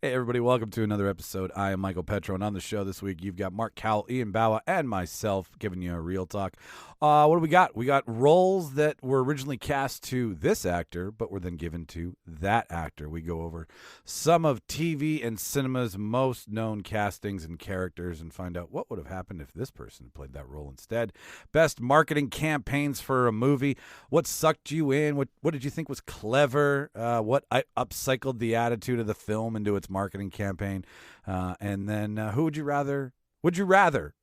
Hey, everybody, welcome to another episode. I am Michael Petrow, and on the show this week, you've got Mark, Cowell, Ian Bawa, and myself giving you a real talk. What do we got? We got roles that were originally cast to this actor, but were then given to that actor. We go over some of TV and cinema's most known castings and characters and find out what would have happened if this person played that role instead. Best marketing campaigns for a movie. What sucked you in? What did you think was clever? What upcycled the attitude of the film into its marketing campaign? And then who would you rather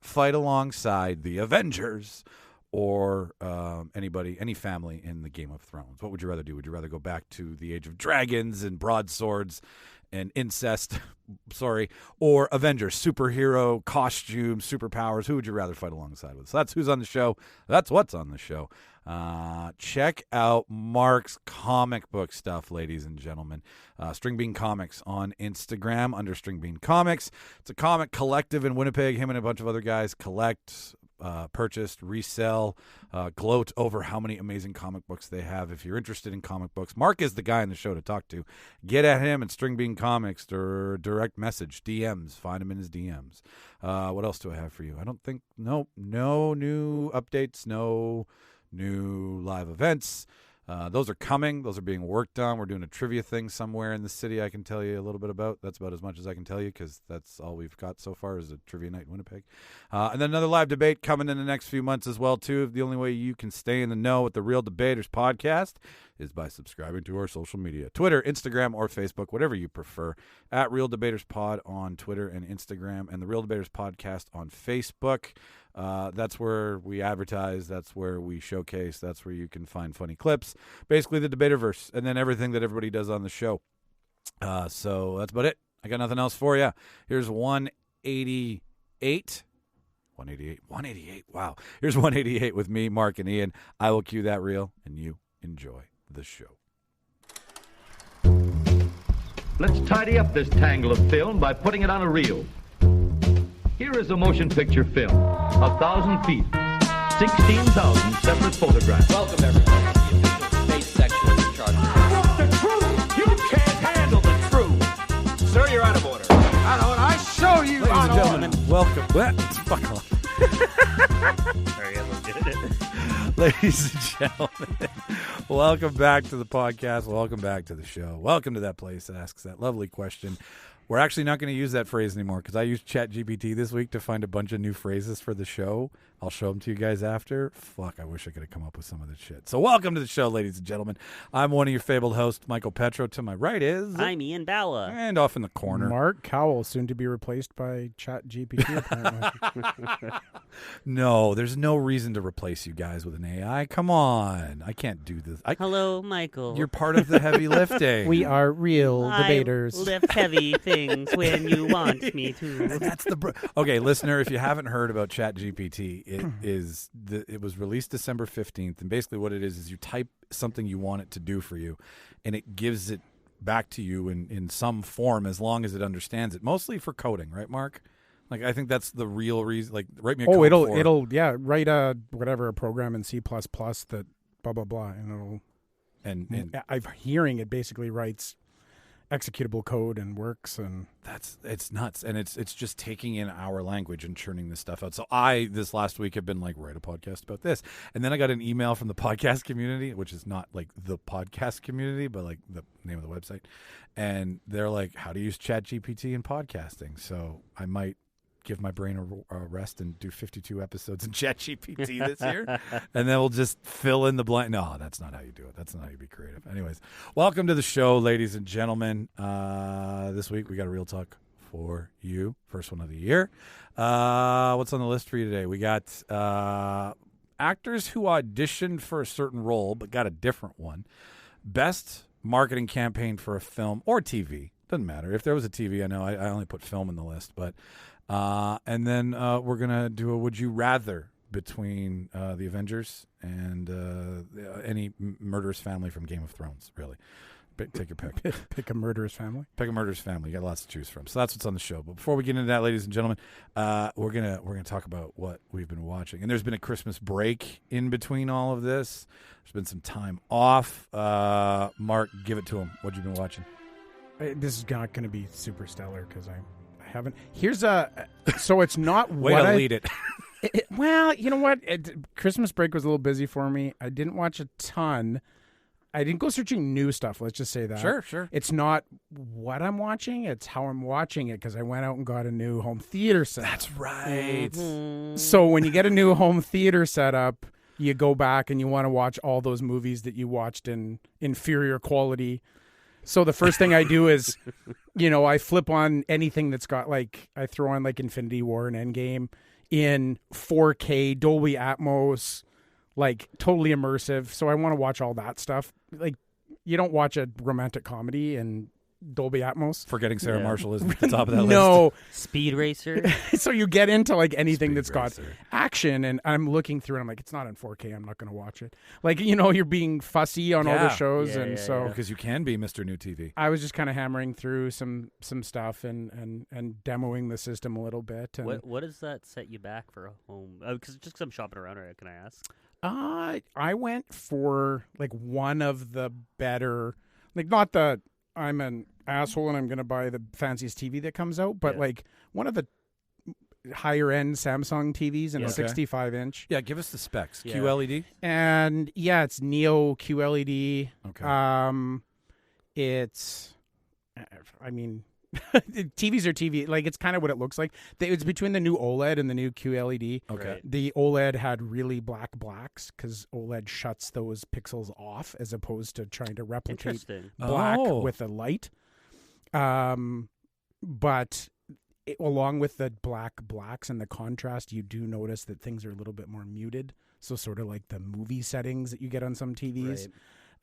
fight alongside the Avengers or any family in the Game of Thrones? What would you rather do? Would you rather go back to the Age of Dragons and broadswords and incest, or Avengers, superhero, costumes, superpowers? Who would you rather fight alongside with? So that's who's on the show. That's what's on the show. Check out Mark's comic book stuff, ladies and gentlemen. String Bean Comics on Instagram under String Bean Comics. It's a comic collective in Winnipeg. Him and a bunch of other guys collect, purchased, resell, gloat over how many amazing comic books they have. If you're interested in comic books, Mark is the guy on the show to talk to. Get at him at String Bean Comics or direct message, DMs. Find him in his DMs. What else do I have for you? I don't think, no new updates, no new live events. Those are coming. Those are being worked on. We're doing a trivia thing somewhere in the city I can tell you a little bit about. That's about as much as I can tell you because that's all we've got so far is a trivia night in Winnipeg. And then another live debate coming in the next few months as well, too. The only way you can stay in the know with the Reel Debaters podcast is by subscribing to our social media. Twitter, Instagram, or Facebook, whatever you prefer. At Reel Debaters Pod on Twitter and Instagram, and the Reel Debaters podcast on Facebook. That's where we advertise. That's where we showcase. That's where you can find funny clips. Basically the Debaterverse, and then everything that everybody does on the show. So that's about it. I got nothing else for you. Here's 188. 188. Wow. Here's 188 with me, Mark, and Ian. I will cue that reel, and you enjoy the show. Let's tidy up this tangle of film by putting it on a reel. Here is a motion picture film, 1,000 feet, 16,000 separate photographs. Welcome, everybody, to the official space section of the chart. What's the truth? You can't handle the truth. Sir, you're out of order. Out of order. I show you Ladies out and of gentlemen, order. welcome. Fuck off. Ladies and gentlemen, welcome back to the podcast. Welcome back to the show. Welcome to that place that asks that lovely question. We're actually not going to use that phrase anymore because I used ChatGPT this week to find a bunch of new phrases for the show. I'll show them to you guys after. Fuck, I wish I could have come up with some of this shit. So welcome to the show, ladies and gentlemen. I'm one of your fabled hosts, Michael Petrow. To my right is... I'm Ian Bawa. And off in the corner. Mark Cowell, soon to be replaced by ChatGPT, apparently. No, there's no reason to replace you guys with an AI. Come on. I can't do this. Hello, Michael. You're part of the heavy lifting. We are Reel Debaters. I lift heavy things when you want me to. That's the okay, listener. If you haven't heard about ChatGPT, it was released December 15th, and basically what it is you type something you want it to do for you, and it gives it back to you in some form as long as it understands it. Mostly for coding, right, Mark? Like I think that's the real reason. Like write me a code it'll write a program in C++ that blah blah blah, and it'll I'm hearing it basically writes executable code and works, and it's nuts, and it's just taking in our language and churning this stuff out. So I this last week have been like, write a podcast about this, and then I got an email from the podcast community, which is not like the podcast community, but like the name of the website, and they're like, how to use ChatGPT in podcasting. So I might give my brain a rest and do 52 episodes in ChatGPT this year, and then we'll just fill in the blank. No, that's not how you do it. That's not how you be creative. Anyways, welcome to the show, ladies and gentlemen. This week we got a real talk for you. First one of the year. What's on the list for you today? We got actors who auditioned for a certain role but got a different one. Best marketing campaign for a film or TV. Doesn't matter. If there was a TV, I know I only put film in the list, but and then we're going to do a would you rather between the Avengers and any murderous family from Game of Thrones, really. Take your pick. Pick a murderous family. Pick a murderous family. You got lots to choose from. So that's what's on the show. But before we get into that, ladies and gentlemen, we're gonna talk about what we've been watching. And there's been a Christmas break in between all of this. There's been some time off. Mark, give it to him. What you been watching? this is not going to be super stellar because I haven't. Here's a. So it's not Way what to I lead it. Well, you know what? Christmas break was a little busy for me. I didn't watch a ton. I didn't go searching new stuff. Let's just say that. Sure. It's not what I'm watching. It's how I'm watching it because I went out and got a new home theater set. That's right. So when you get a new home theater setup, you go back and you want to watch all those movies that you watched in inferior quality. So the first thing I do is, I flip on anything that's got I throw on Infinity War and Endgame in 4K, Dolby Atmos, totally immersive. So I want to watch all that stuff. You don't watch a romantic comedy in Dolby Atmos. Forgetting Sarah Marshall is at the top of that list. No. Speed Racer. So you get into anything Speed that's Racer. got action, and I'm looking through and I'm like, it's not in 4K. I'm not going to watch it. You're being fussy on all the shows, so because you can be Mr. New TV. I was just kind of hammering through some stuff and demoing the system a little bit. And What does that set you back for a home? Because I'm shopping around right now, can I ask? I went for one of the better, not the I'm an asshole and I'm going to buy the fanciest TV that comes out, but one of the higher end Samsung TVs in a 65 inch. Yeah, give us the specs. Yeah. QLED? And it's Neo QLED. Okay. It's, TVs are TV. It's kind of what it looks like. It's between the new OLED and the new QLED. Okay. Right. The OLED had really black blacks because OLED shuts those pixels off as opposed to trying to replicate Interesting. black Oh. with a light. But along with the black blacks and the contrast, you do notice that things are a little bit more muted. So sort of like the movie settings that you get on some TVs. Right.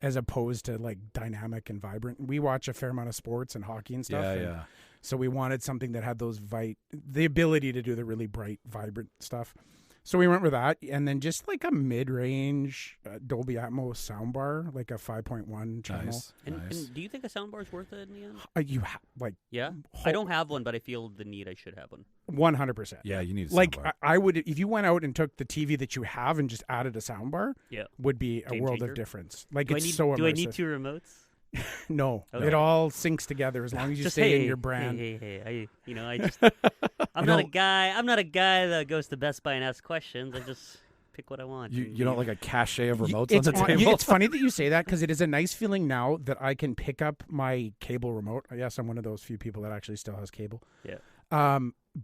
As opposed to dynamic and vibrant. We watch a fair amount of sports and hockey and stuff. Yeah. So we wanted something that had the ability to do the really bright, vibrant stuff. So we went with that, and then just a mid-range Dolby Atmos soundbar, a 5.1 channel. Nice. And do you think a soundbar is worth it in the end? You Yeah? I don't have one, but I feel the need I should have one. 100%. Yeah, you need a soundbar. I would, if you went out and took the TV that you have and just added a soundbar, would be a Game world changer? of difference. Do I need two remotes? No, Okay. it all syncs together as long as you Just stay in your brand. Hey. I'm not a guy that goes to Best Buy and asks questions. I just pick what I want. You don't like a cache of remotes It's on the table? It's funny that you say that because it is a nice feeling now that I can pick up my cable remote. Yes, I'm one of those few people that actually still has cable. Yeah.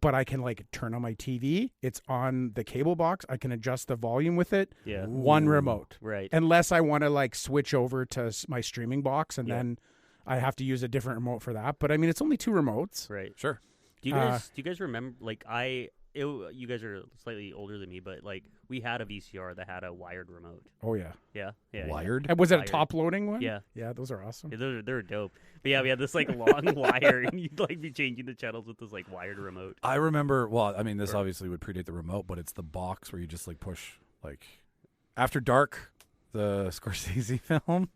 But I can turn on my TV. It's on the cable box. I can adjust the volume with it. Yeah. One remote. Right. Unless I want to switch over to my streaming box and then I have to use a different remote for that. But it's only two remotes. Right. Sure. Do you guys remember? You guys are slightly older than me, but we had a VCR that had a wired remote. Oh yeah. Yeah. Wired? And was it a Wired. top loading one? Yeah. Yeah, those are awesome. Yeah, they're dope. But yeah, we had this long wire, and you'd be changing the channels with this wired remote. I remember, this obviously would predate the remote, but it's the box where you just push, After Dark, the Scorsese film.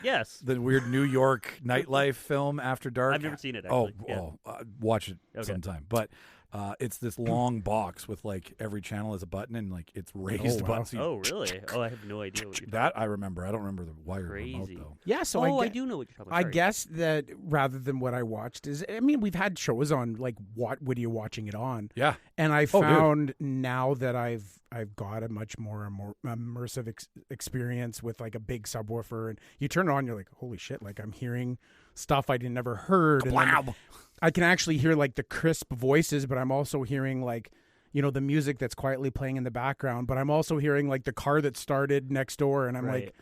Yes. The weird New York nightlife film After Dark. I've never seen it, actually. Watch it Okay. sometime. But it's this long box with every channel is a button and it's raised wow. buttons. Oh, really? Oh, I have no idea what you're talking That I remember. I don't remember the wired remote Crazy. though. Yeah, so I do know what you're talking about. I Sorry. guess that rather than what I watched is, we've had shows on what are you watching it on? Yeah. And I dude. found now that I've got a much more immersive experience with a big subwoofer, and you turn it on, you're like, holy shit! I'm hearing stuff I never heard. And then I can actually hear the crisp voices, but I'm also hearing the music that's quietly playing in the background. But I'm also hearing the car that started next door, and I'm Right.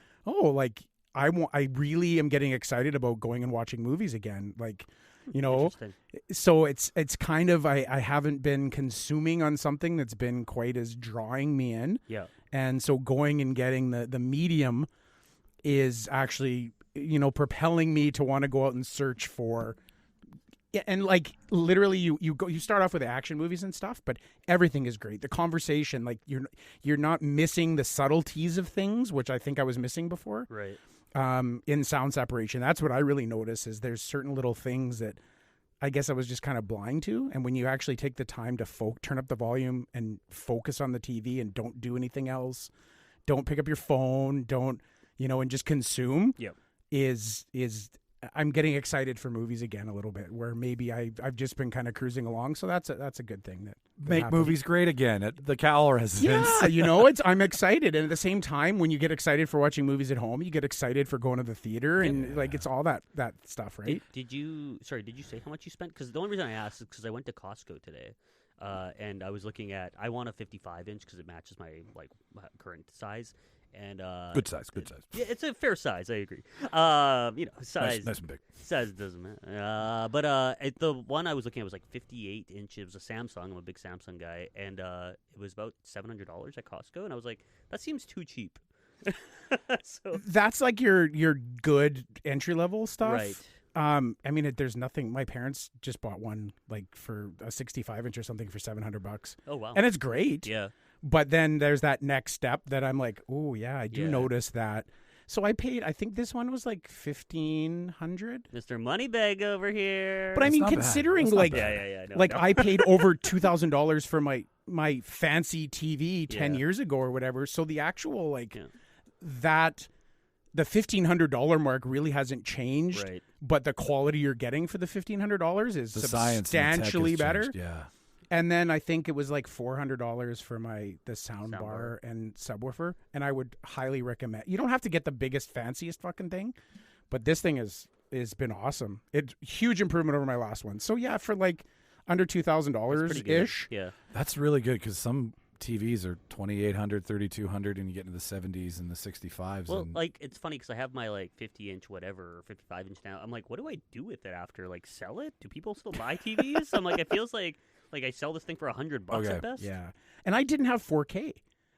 I really am getting excited about going and watching movies again. Interesting. So it's kind of I haven't been consuming on something that's been quite as drawing me in. Yeah. And so going and getting the medium is actually, propelling me to want to go out and search for. Yeah, and literally you start off with action movies and stuff, but everything is great. The conversation, you're not missing the subtleties of things, which I think I was missing before. Right. In sound separation. That's what I really notice is there's certain little things that I guess I was just kind of blind to. And when you actually take the time to turn up the volume and focus on the TV and don't do anything else, don't pick up your phone, don't, and just consume Yep. is I'm getting excited for movies again a little bit, where maybe I've just been kind of cruising along. So that's a good thing that Make happened. movies great again at the Cowell residence. Yeah, I'm excited, and at the same time, when you get excited for watching movies at home, you get excited for going to the theater, and like it's all that stuff, right? Did you say how much you spent? Because the only reason I asked is because I went to Costco today, and I was looking at. I want a 55-inch because it matches my current size. And Good size. Yeah, it's a fair size. I agree. Size Nice and big. size doesn't matter. But the one I was looking at was like 58 inches. It was a Samsung. I'm a big Samsung guy, and it was about $700 at Costco. And I was like, that seems too cheap. So That's like your good entry level stuff, right. I mean, there's nothing. My parents just bought one like for a 65-inch or something for $700. Oh wow. And it's great. Yeah. But then there's that next step that I'm like, oh yeah, I do Yeah. notice that. So I paid. I think this one was like $1,500. Mr. Moneybag over here. But I mean, not bad. considering That's not like, bad. yeah. No, like no. I paid over $2,000 for my fancy TV 10 Yeah. years ago or whatever. So the actual like Yeah. that the $1,500 mark really hasn't changed. Right. But the quality you're getting for the $1,500 is The science and tech has substantially better. changed, yeah. And then I think it was like $400 for the sound Soundbar. bar and subwoofer. And I would highly recommend. You don't have to get the biggest, fanciest fucking thing, but this thing is been awesome. It's huge improvement over my last one. So yeah, for like under $2,000 Pretty good. ish. Yeah. That's really good because some TVs are 2,800, 3,200, and you get into the 70s and the 65s. Well, and like it's funny because I have my like 50-inch whatever or 55-inch now. I'm like, what do I do with it after? Like, sell it? Do people still buy TVs? I'm like, it feels like I sell this thing for $100 Okay. at best. Yeah. And I didn't have 4K.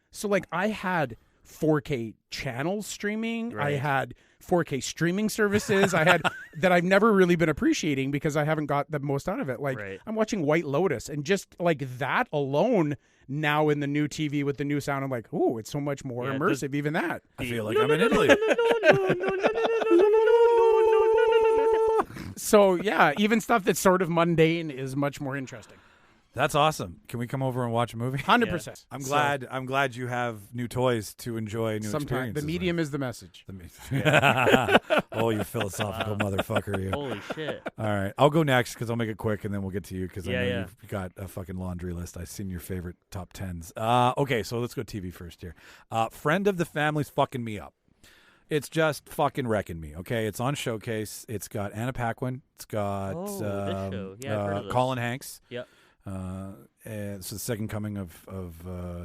So like I had 4K channels streaming. I Right. had 4K streaming services. I had that I've never really been appreciating because I haven't got the most out of it. Like Right. I'm watching White Lotus and just like that alone now in the new TV with the new sound, I'm like, ooh, it's so much more Yeah, immersive, even that. I feel like I'm in Italy. So yeah, even stuff that's sort of mundane is much more interesting. That's awesome. Can we come over and watch a movie? 100%. I'm glad you have new toys to enjoy new Sometimes experiences. the medium is the message. Oh, you philosophical motherfucker, you. Holy shit. All right, I'll go next because I'll make it quick, and then we'll get to you because I Yeah, know yeah. you've got a fucking laundry list. I've seen your favorite top 10s. Okay, so let's go TV first here. Friend of the Family's fucking me up. It's just fucking wrecking me. Okay, it's on Showcase. It's got Anna Paquin. It's got Oh, this show. Yeah, I've heard of this. Colin Hanks. Yep. And it's the second coming of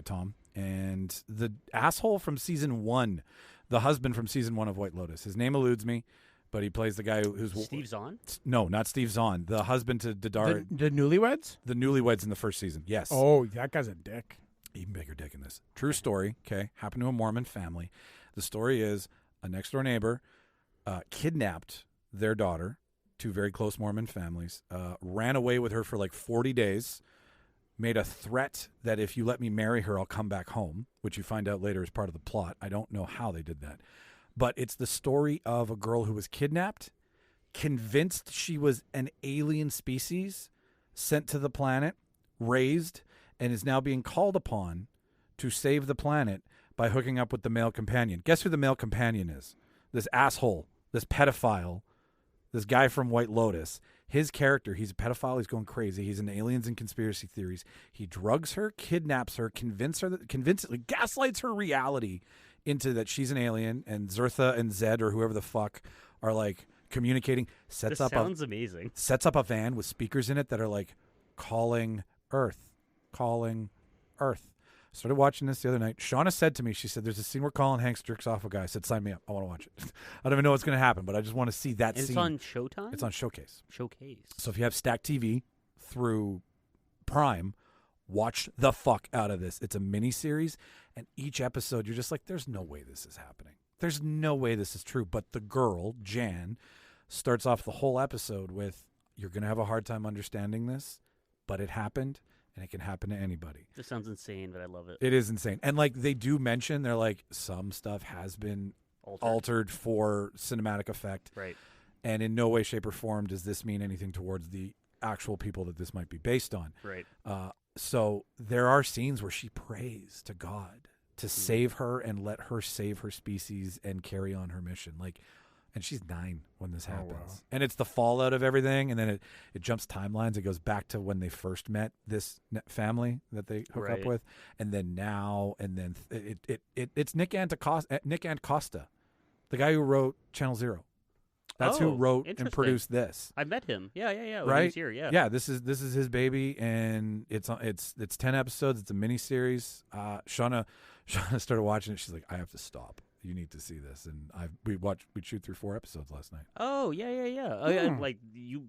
Tom, and the asshole from season 1, the husband from season 1 of White Lotus. His name eludes me, but he plays the guy who's Steve Zahn? No, not Steve Zahn. The husband to Didar, The newlyweds? the newlyweds in the first season. Yes. Oh, that guy's a dick. Even bigger dick in this. True story. Okay, happened to a Mormon family. The story is a next door neighbor kidnapped their daughter. Two very close Mormon families, ran away with her for like 40 days, made a threat that if you let me marry her, I'll come back home, which you find out later is part of the plot. I don't know how they did that. But it's the story of a girl who was kidnapped, convinced she was an alien species, sent to the planet, raised, and is now being called upon to save the planet by hooking up with the male companion. Guess who the male companion is? This asshole, this pedophile, this guy from White Lotus. His character, he's a pedophile. He's going crazy. He's into aliens and conspiracy theories. He drugs her, kidnaps her, gaslights her reality into that she's an alien, and Zertha and Zed or whoever the fuck are like communicating. This sounds amazing. Sets up a van with speakers in it that are like calling Earth. Started watching this the other night. Shauna said to me, she said, there's a scene where Colin Hanks jerks off a guy. I said, sign me up. I want to watch it. I don't even know what's going to happen, but I just want to see that And scene. it's on Showtime? It's on Showcase. Showcase. So if you have Stack TV through Prime, watch the fuck out of this. It's a mini series, and each episode you're just like, there's no way this is happening. There's no way this is true. But the girl, Jan, starts off the whole episode with, you're going to have a hard time understanding this, but it happened, and it can happen to anybody. This sounds insane, but I love it. It is insane. And like they do mention, they're like, some stuff has been altered for cinematic effect. Right. And in no way, shape, or form does this mean anything towards the actual people that this might be based on. Right. So there are scenes where she prays to God to save her and let her save her species and carry on her mission. Like, and she's 9 when this happens. wow. And it's the fallout of everything, and then it jumps timelines. It goes back to when they first met this family that they hook up Right. with, and then now, and then it's Nick Costa, the guy who wrote Channel Zero. That's who Oh, wrote and interesting. produced this. I met him. Yeah. When he Right? was here, yeah. Yeah, this is his baby, and it's 10 episodes. It's a mini series. Shauna started watching it. She's like, I have to stop. You need to see this, and we chewed through 4 episodes last night. Oh, yeah. Like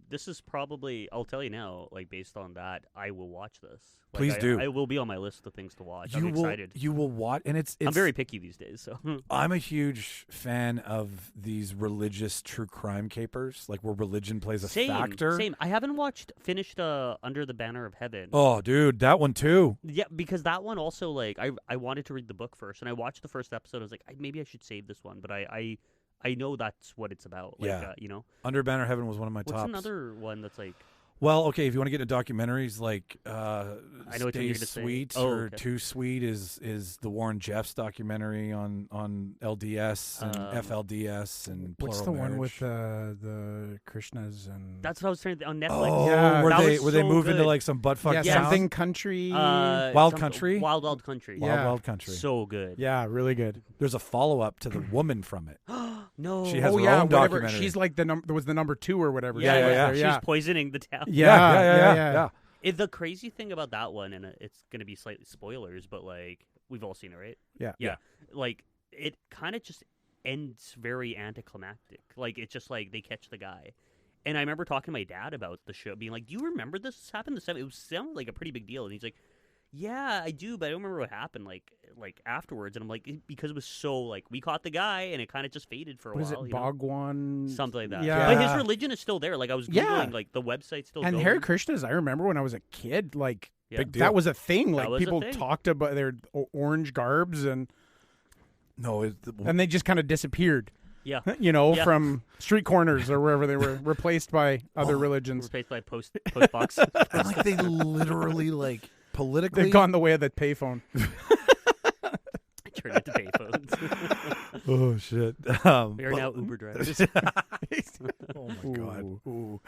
this is probably. I'll tell you now. Like based on that, I will watch this. Like, Please do. I will be on my list of things to watch. I'm You excited. will watch, and it's I'm very picky these days. So I'm a huge fan of these religious true crime capers, like where religion plays a factor. Same. I haven't finished Under the Banner of Heaven. Oh, dude, that one too. Yeah, because that one also, like, I wanted to read the book first, and I watched the first episode. I was like, maybe I should save this one, but I know that's what it's about. Like, Yeah. you know. Under Banner of Heaven was one of my What's tops. another one that's like? Well, okay, if you want to get into documentaries, like I know what Stay you're gonna say. Sweet Oh, or okay. Too Sweet is the Warren Jeffs documentary on LDS and FLDS and What's plural the one marriage. with the Krishnas and That's what I was trying to on Netflix. Oh, Yeah, where that they was so move into good. like some buttfuck yeah, town? something country? Wild Country? Wild Country. Wild Yeah. Wild Country. So good. Yeah, really good. There's a follow up to the woman from it. No. She has Oh her yeah, own whatever. documentary. She's like there was the number 2 or whatever. Yeah, yeah, yeah. She's yeah. poisoning the town. Yeah. The crazy thing about that one, and it's going to be slightly spoilers, but like we've all seen it, right? Yeah. Like it kind of just ends very anticlimactic. Like it's just like they catch the guy, and I remember talking to my dad about the show, being like, "Do you remember this happened?" It sounded like a pretty big deal, and he's like, "Yeah, I do, but I don't remember what happened like afterwards." And I'm like, because it was so like we caught the guy, and it kind of just faded for a What is while. it, you know? Bhagwan? Something like that. Yeah. But his religion is still there. Like I was googling, Yeah. like the website's still And going. Hare Krishnas, I remember when I was a kid, like Yeah. Big deal. that was a thing. That Like was a people thing. talked about their orange garbs and No, they just kind of disappeared. Yeah. Yeah. From street corners or wherever they were replaced by other religions. Replaced by post box. and like they literally like politically. They've gone the way of the payphone. Turn into payphones. Oh shit! We are now Uber drivers. Oh my god! Ooh.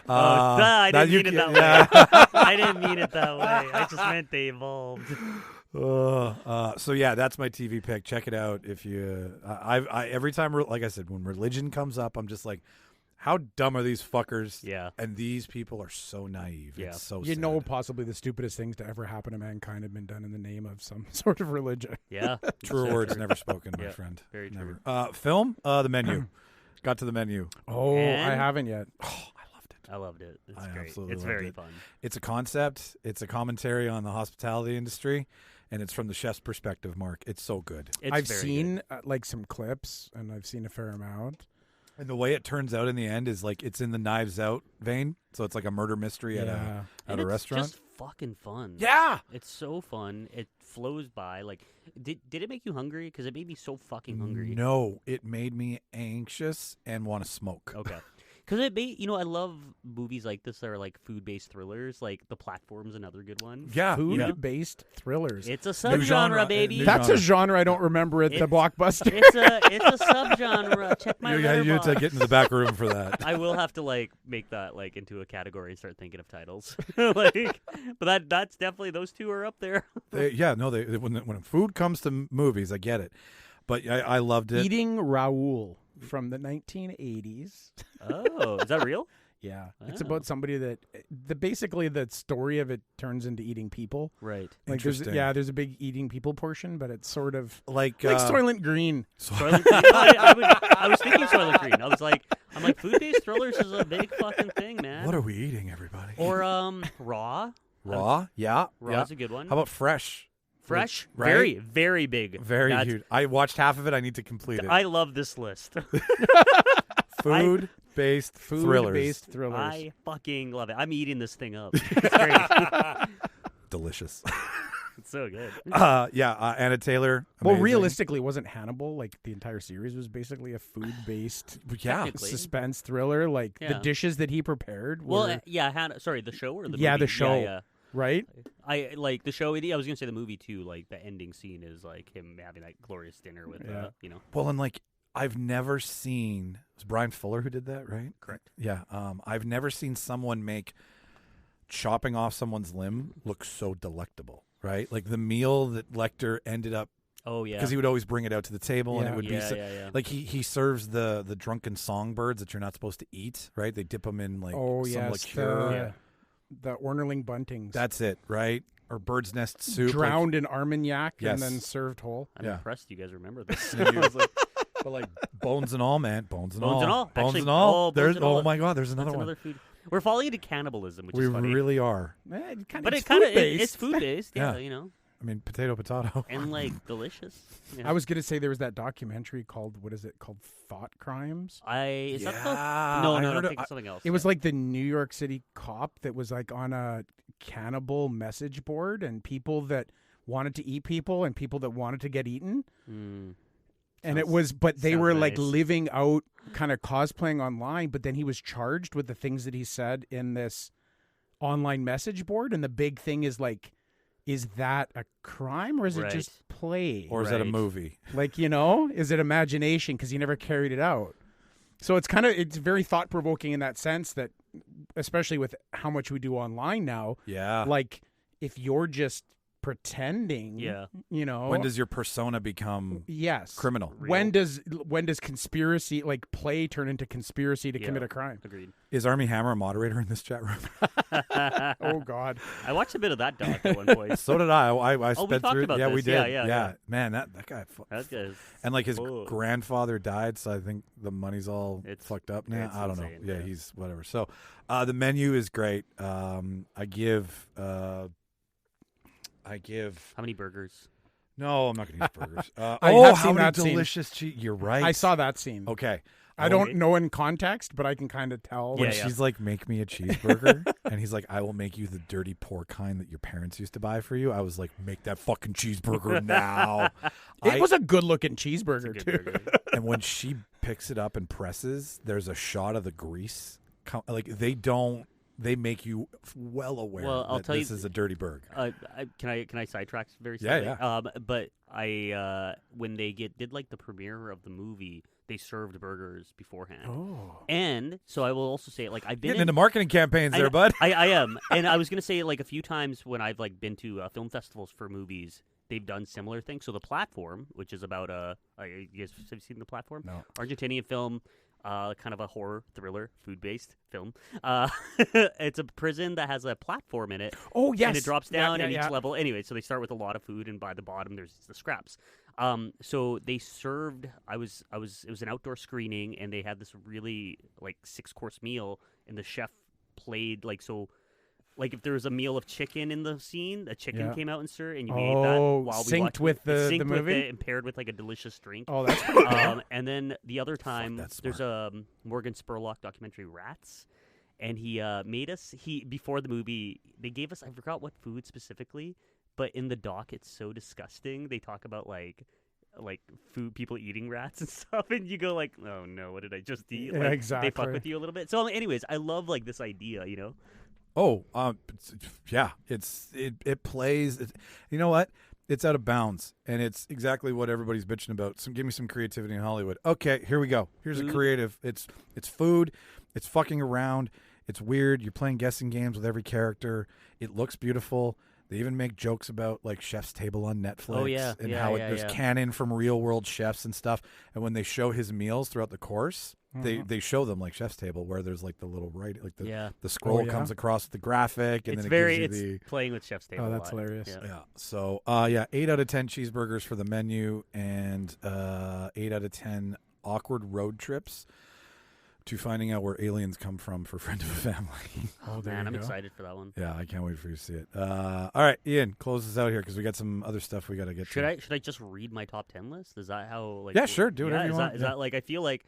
I that didn't you mean it can- that yeah. way. I didn't mean it that way. I just meant they evolved. So yeah, that's my TV pick. Check it out if you. I every time, like I said, when religion comes up, I'm just like, how dumb are these fuckers? Yeah. And these people are so naive. Yeah. It's so You sad. know, possibly the stupidest things to ever happen to mankind have been done in the name of some sort of religion. Yeah. Truer So words true. never spoken, my Yeah, friend. very Never. true. Film. The menu. Got to the menu. Oh, And- I haven't yet. Oh, I loved it. I loved it. It's I great. absolutely It's loved very it. fun. It's a concept. It's a commentary on the hospitality industry, and it's from the chef's perspective. Mark, it's so good. It's I've very seen like some clips, and I've seen a fair amount. And the way it turns out in the end is like it's in the Knives Out vein. So it's like a murder mystery at Yeah. And a it's restaurant. just fucking fun. Yeah. It's so fun. It flows by. Like, did it make you hungry? Because it made me so fucking hungry. No, it made me anxious and want to smoke. Okay. Because it made, I love movies like this that are like food-based thrillers. Like The Platform's another good one. Yeah. Food-based thrillers. It's a New genre, subgenre, baby. new That's a genre I don't remember at the It's- Blockbuster. It's a subgenre. Check my You have to letterbox. get into the back room for that. I will have to like make that like into a category and start thinking of titles. Like, but that's definitely those two are up there. When food comes to movies, I get it. But I loved it. Eating Raoul from the 1980s. Oh, is that real? Yeah, it's Oh. about somebody that basically the story of it turns into eating people. Right. Like Interesting. there's a big eating people portion, but it's sort of like like Soylent Green. Soylent Green. I was thinking Soylent Green. I'm like food-based thrillers is a big fucking thing, man. What are we eating, everybody? Or Raw. Raw? Yeah. Raw's yeah. a good one. How about Fresh? Fresh? Right? Very, very big. Very That's- huge. I watched half of it. I need to complete it. I love this list. Food-based thrillers. Food-based thrillers. I fucking love it. I'm eating this thing up. It's great. Delicious. It's so good. Anna Taylor. Well, amazing. realistically, wasn't Hannibal like the entire series was basically a food-based Yeah. Technically. suspense thriller? Like the Yeah. dishes that he prepared. Well, were, sorry, the show or the Yeah, movie? the show. Yeah. right? I like the show. I was gonna say the movie too. Like the ending scene is like him having that glorious dinner with, Yeah. Well, and like I've never seen. It was Brian Fuller who did that, right? Correct. Yeah. I've never seen someone make chopping off someone's limb look so delectable, right? Like the meal that Lecter ended up. Oh yeah. Because he would always bring it out to the table, and Yeah. it would be Yeah. like he serves the drunken songbirds that you're not supposed to eat, right? They dip them in like some liqueur. The Ornerling buntings. That's it, right? Or bird's nest soup, drowned in Armagnac Yes. and then served whole. I'm Yeah. impressed you guys remember this. I was like, but like bones and all, man, bones and Bones and all. bones Actually, and all. bones There's and all. Oh my God, there's another That's one. another food. We're falling into cannibalism, which We is funny. really are. But it kind of it's food based, Yeah. you know, I mean, potato. and like delicious. Yeah. I was gonna say there was that documentary called Thought Crimes. Is that the? Yeah, No, I I heard think it- it's something else. It was like the New York City cop that was like on a cannibal message board, and people that wanted to eat people and people that wanted to get eaten. And it was, but they sounds were like nice. living out, kind of cosplaying online. But then he was charged with the things that he said in this online message board. And the big thing is like, is that a crime or is it Right. just play? Or is that a Right. movie? Like, is it imagination because he never carried it out? So it's very thought provoking in that sense that, especially with how much we do online now, Yeah. like if you're just pretending, Yeah. When does your persona become yes criminal? When does conspiracy, like play, turn into conspiracy to Yeah. commit a crime? Agreed. Is Army Hammer a moderator in this chat room? Oh God. I watched a bit of that doc at one point. So did I. I we sped talked through. about yeah, we this. did. Yeah. Man, that guy. That guy's And like his Whoa. grandfather died, so I think the money's all It's- fucked up now. it's I don't know. insane, Yeah, yeah. he's whatever. So the menu is great. I give. How many burgers? No, I'm not going to use burgers. I oh, have how seen many that scene. delicious cheese! You're right. I saw that scene. Okay. I don't know in context, but I can kind of tell. When Yeah. she's like, "Make me a cheeseburger," and he's like, "I will make you the dirty poor kind that your parents used to buy for you." I was like, "Make that fucking cheeseburger now!" It was a good looking cheeseburger Good too. burger. And when she picks it up and presses, there's a shot of the grease. Like they make you well aware Well, I'll that tell you- this is a dirty burger. Can I sidetrack very Yeah, slightly? But I when they did like the premiere of the movie, they served burgers beforehand. Oh. And so I will also say, like, I've been Getting into marketing campaigns I, there, bud. I am, and I was gonna say, like, a few times when I've like been to film festivals for movies, they've done similar things. So the Platform, which is about you guys have seen the Platform? No. Argentinian film. Kind of a horror thriller, food-based film. It's a prison that has a platform in it. Oh yes. And it drops down at yeah. each level. Anyway, so they start with a lot of food, and by the bottom there's the scraps. So they served. It was an outdoor screening, and they had this really like 6-course meal, and the chef played like so. Like if there was a meal of chicken in the scene, a chicken Yeah. came out and served, and you ate that Oh, while we synced watched with it. the It synced with movie? it and paired with like a delicious drink. Oh, that's pretty cool. And then the other time, that's there's a Morgan Spurlock documentary, Rats, and he made us. Before the movie, they gave us. I forgot what food specifically, but in the doc, it's so disgusting. They talk about like food, people eating rats and stuff, and you go like, oh no, what did I just eat? Yeah, Like, They exactly. fuck with you a little bit. So, anyways, I love like this idea, you know. Oh, yeah. It plays. You know what? It's out of bounds, and it's exactly what everybody's bitching about. So give me some creativity in Hollywood. Okay, here we go. Here's a creative. It's food. It's fucking around. It's weird. You're playing guessing games with every character. It looks beautiful. They even make jokes about like Chef's Table on Netflix. Oh, yeah. And Yeah, how yeah, there's yeah. canon from real world chefs and stuff. And when they show his meals throughout the course, they show them like Chef's Table where there's like the little the scroll Oh, yeah? comes across with the graphic and It's then very it gives you it's playing with Chef's Table. Oh, a that's lot. hilarious. Yeah. yeah. So 8 out of 10 cheeseburgers for the menu and 8 out of 10 awkward road trips to finding out where aliens come from for Friend of a Family. Oh, there Man, you I'm go. excited for that one. Yeah, I can't wait for you to see it. All right, Ian, close us out here because we got some other stuff we got to get Should to. I just read my top 10 list? Is that how like Yeah, sure, do whatever you is want, That, is yeah. that like I feel like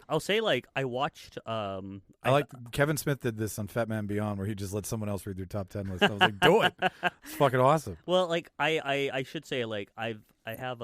I'll say like I watched I like Kevin Smith did this on Fat Man Beyond where he just let someone else read their top 10 list. I was like, do it. It's fucking awesome. well like I should say like I have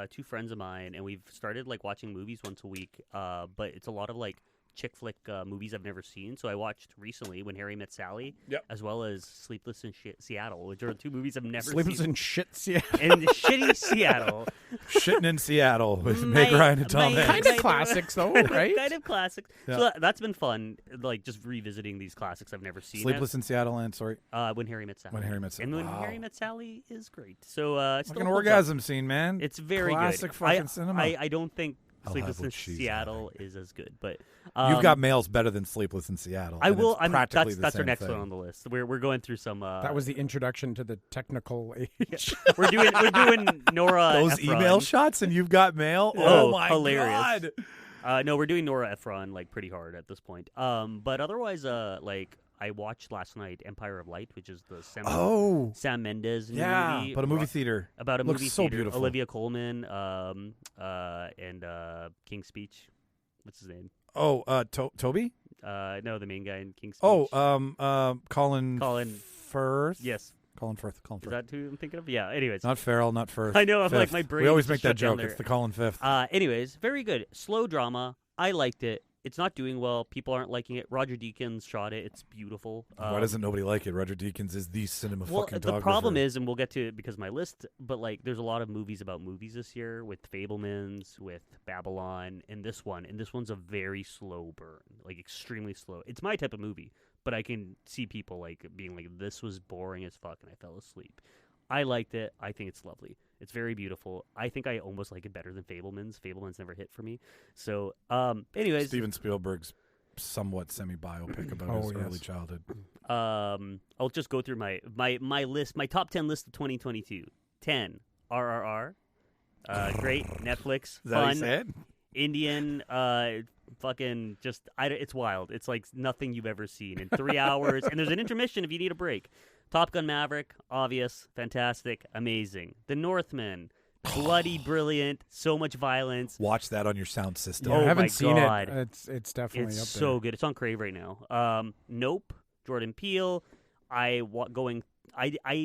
two friends of mine and we've started like watching movies once a week but it's a lot of like chick flick movies I've never seen. So I watched recently When Harry Met Sally, Yep. as well as Sleepless in Seattle, which are 2 movies I've never Sleepless seen. in shit Seattle. In shitty Seattle. Shitting in Seattle with Meg Ryan and Tom my- Hanks. Kind of classics, though, right? Kind of classics. Yeah. So that's been fun, like just revisiting these classics I've never seen. Sleepless in Seattle and sorry, When Harry Met Sally. When Harry Met Sally. And When Wow. Harry Met Sally is great. So it's Like an orgasm scene, man. It's very Classic good. fucking cinema. I don't think I'll Sleepless have in what she's Seattle is as good, but You've got males better than Sleepless in Seattle. I and will. It's practically That's the our same next thing. one on the list. We're going through some. That was the introduction to the technical age. we're doing Nora. Those Ephron. email shots, and you've got mail. Oh, Oh my hilarious. god! No, we're doing Nora Ephron like pretty hard at this point. But otherwise, like I watched last night Empire of Light, which is the Sam Mendes yeah, movie. but a movie theater. About a Looks movie so theater. beautiful. Olivia Colman, and King's Speech. What's his name? Oh, Toby. No, the main guy in King's Speech. Oh, Colin Firth. Yes. Colin Firth. Is that who I'm thinking of? Yeah. Anyways, Not Farrell, not Firth. I know. I'm like Fifth. my brain. We always just make that shut down joke. there. It's the Colin Fifth. Anyways, very good. Slow drama. I liked it. It's not doing well. People aren't liking it. Roger Deakins shot it. It's beautiful. Why doesn't nobody like it? Roger Deakins is the cinema Well, fucking the problem is, and we'll get to it because of my list, but like there's a lot of movies about movies this year with Fablemans, with Babylon, and this one's a very slow burn, like extremely slow. It's my type of movie, but I can see people like being like, this was boring as fuck, and I fell asleep. I liked it. I think it's lovely. It's very beautiful. I think I almost like it better than Fablemans. Fablemans never hit for me. So, anyways, Steven Spielberg's somewhat semi-biopic about his early childhood. I'll just go through my list, my top 10 list of 2022. 10, RRR. Great, Netflix, Is that how you fun, say it? Indian, fucking just, it's wild. It's like nothing you've ever seen in 3 hours, and there's an intermission if you need a break. Top Gun Maverick, obvious, fantastic, amazing. The Northman, bloody brilliant, so much violence. Watch that on your sound system. Yeah, Oh I haven't my seen God. it. It's definitely It's up there. so good. It's on Crave right now. Nope, Jordan Peele. I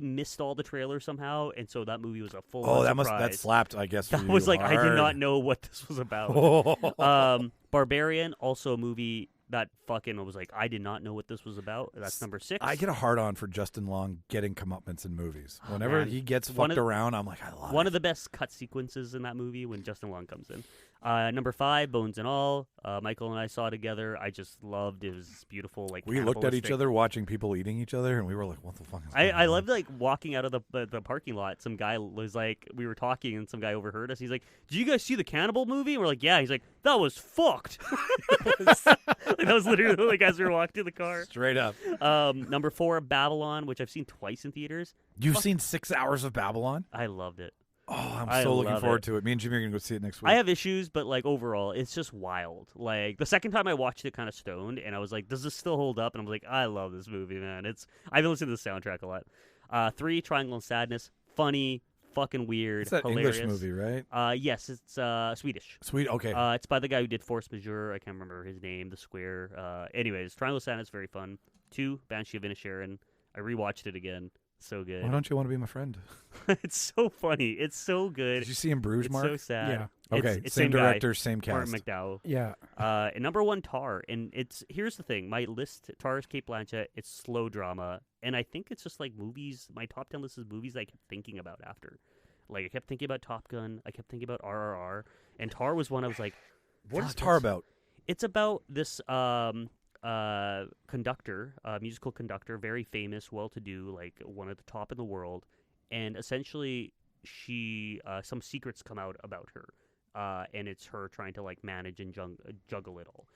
missed all the trailers somehow, and so that movie was a full. Oh, surprise. that slapped, I guess. For That you was like I did hard. not know what this was about. Barbarian, also a movie that fucking was like I did not know what this was about. That's number 6. I get a hard on for Justin Long getting comeuppance in movies. Whenever man. he gets One fucked of- around, I'm like, I love One it. of the best cut sequences in that movie when Justin Long comes in. Number 5, Bones and All. Michael and I saw it together. I just loved it. It was beautiful. Like We looked at each cannibalistic. other watching people eating each other, and we were like, what the fuck is going I on? loved like walking out of the parking lot. Some guy was like, we were talking, and some guy overheard us. He's like, "Did you guys see the cannibal movie?" And we're like, "Yeah." He's like, "That was fucked." That was literally like as we were walking to the car. Straight up. Number 4, Babylon, which I've seen twice in theaters. You've seen 6 hours of Babylon? I loved it. Oh, I'm I so looking love forward it. to it. Me and Jimmy are going to go see it next week. I have issues, but like overall, it's just wild. Like the second time I watched it, kind of stoned, and I was like, "Does this still hold up?" And I was like, "I love this movie, man." I've been listening to the soundtrack a lot. 3, Triangle and Sadness, funny, fucking weird, It's that hilarious. English movie, right? Yes, it's Swedish. Sweet, okay. It's by the guy who did Force Majeure. I can't remember his name. The Square. Anyways, Triangle of Sadness, very fun. 2, Banshee of Inisherin. I rewatched it again. So good. Why don't you want to be my friend? It's so funny. It's so good. Did you see In Bruges, It's Mark? so sad. Yeah. Okay, It's same guy, director, same cast. Martin McDowell. Yeah. And number 1, Tar. And here's the thing. My list, Tar is Kate Blanchett. It's slow drama. And I think it's just like movies. My top 10 list is movies I kept thinking about after. Like I kept thinking about Top Gun. I kept thinking about RRR. And Tar was one I was like, What is "Fuck, Tar that's-" about? It's about this conductor, musical conductor, very famous, well-to-do, like one at the top in the world. And essentially, she some secrets come out about her, and it's her trying to like manage and juggle it all.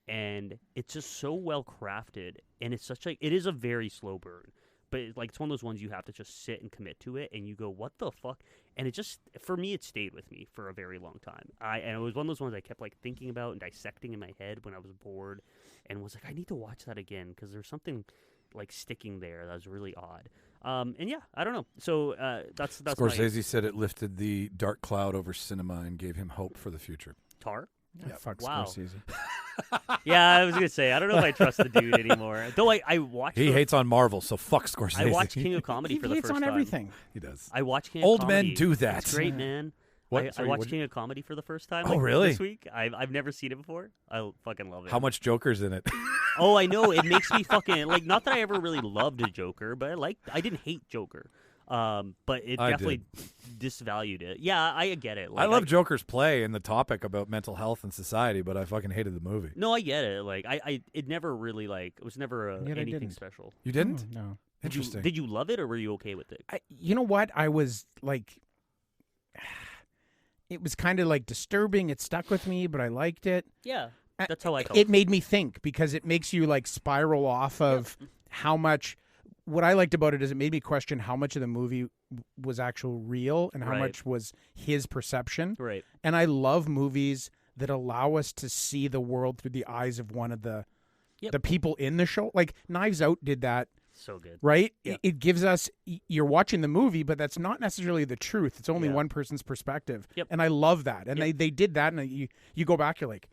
And it's just so well crafted, and it's such like it is a very slow burn, but it's one of those ones you have to just sit and commit to it, and you go, what the fuck? And it just, for me, it stayed with me for a very long time. And it was one of those ones I kept like thinking about and dissecting in my head when I was bored, and was like, I need to watch that again because there's something like sticking there that was really odd. And yeah, I don't know. So that's Scorsese said it lifted the dark cloud over cinema and gave him hope for the future. Tar. Yeah, fuck Wow. Scorsese. Yeah, I was gonna say I don't know if I trust the dude anymore. Though I watched. He hates on Marvel, so fuck Scorsese. I watched King of Comedy He for the hates first on time. everything. He does. I watched King Old of men Comedy. do that. It's great, man. What? I Sorry, watched what'd King of Comedy for the first time. Oh, really? This week. I've never seen it before. I fucking love it. How much Joker's in it? Oh, I know. It makes me fucking like. Not that I ever really loved a Joker, but I didn't hate Joker. But it definitely disvalued it. Yeah, I get it. Like, I love Joker's play and the topic about mental health and society, but I fucking hated the movie. No, I get it. Like, it never really it was never Yet I anything didn't. special. You didn't? Oh, no. Interesting. Did you love it, or were you okay with it? You know what? I was like, it was kind of like disturbing. It stuck with me, but I liked it. Yeah, that's how I felt. It made me think because it makes you like spiral off of how much. What I liked about it is it made me question how much of the movie was actual real and how Right. much was his perception. Right. And I love movies that allow us to see the world through the eyes of one of the people in the show. Like Knives Out did that. So good. Right? Yeah. It gives us, you're watching the movie, but that's not necessarily the truth. It's only Yeah. one person's perspective. Yep. And I love that. And Yep. they did that. And you go back, you're like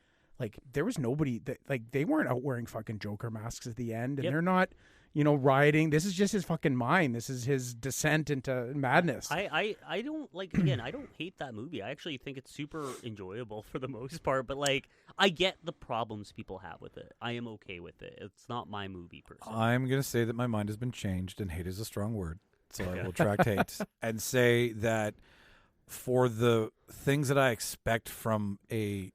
there was nobody that, like, they weren't out wearing fucking Joker masks at the end. And Yep. they're not, rioting. This is just his fucking mind. This is his descent into madness. I don't again, I don't hate that movie. I actually think it's super enjoyable for the most part, but like I get the problems people have with it. I am okay with it. It's not my movie per se. I'm going to say that my mind has been changed, and hate is a strong word. So I will tract hate and say that for the things that I expect from it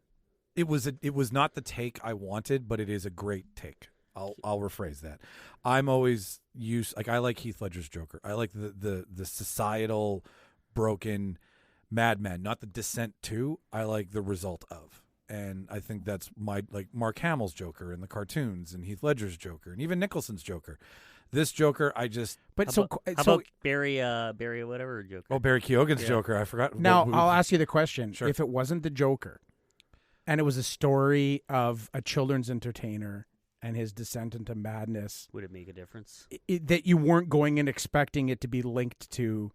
was not the take I wanted, but it is a great take. I'll rephrase that. I'm always I like Heath Ledger's Joker. I like the societal broken madman, not the descent to. I like the result of. And I think that's like Mark Hamill's Joker in the cartoons and Heath Ledger's Joker and even Nicholson's Joker. This Joker, I just but How about Barry whatever Joker? Barry Keoghan's Yeah. Joker. I forgot. now, who- I'll ask you the question. Sure. If it wasn't the Joker and it was a story of a children's entertainer and his descent into madness, Would it make a difference? that you weren't going in expecting it to be linked to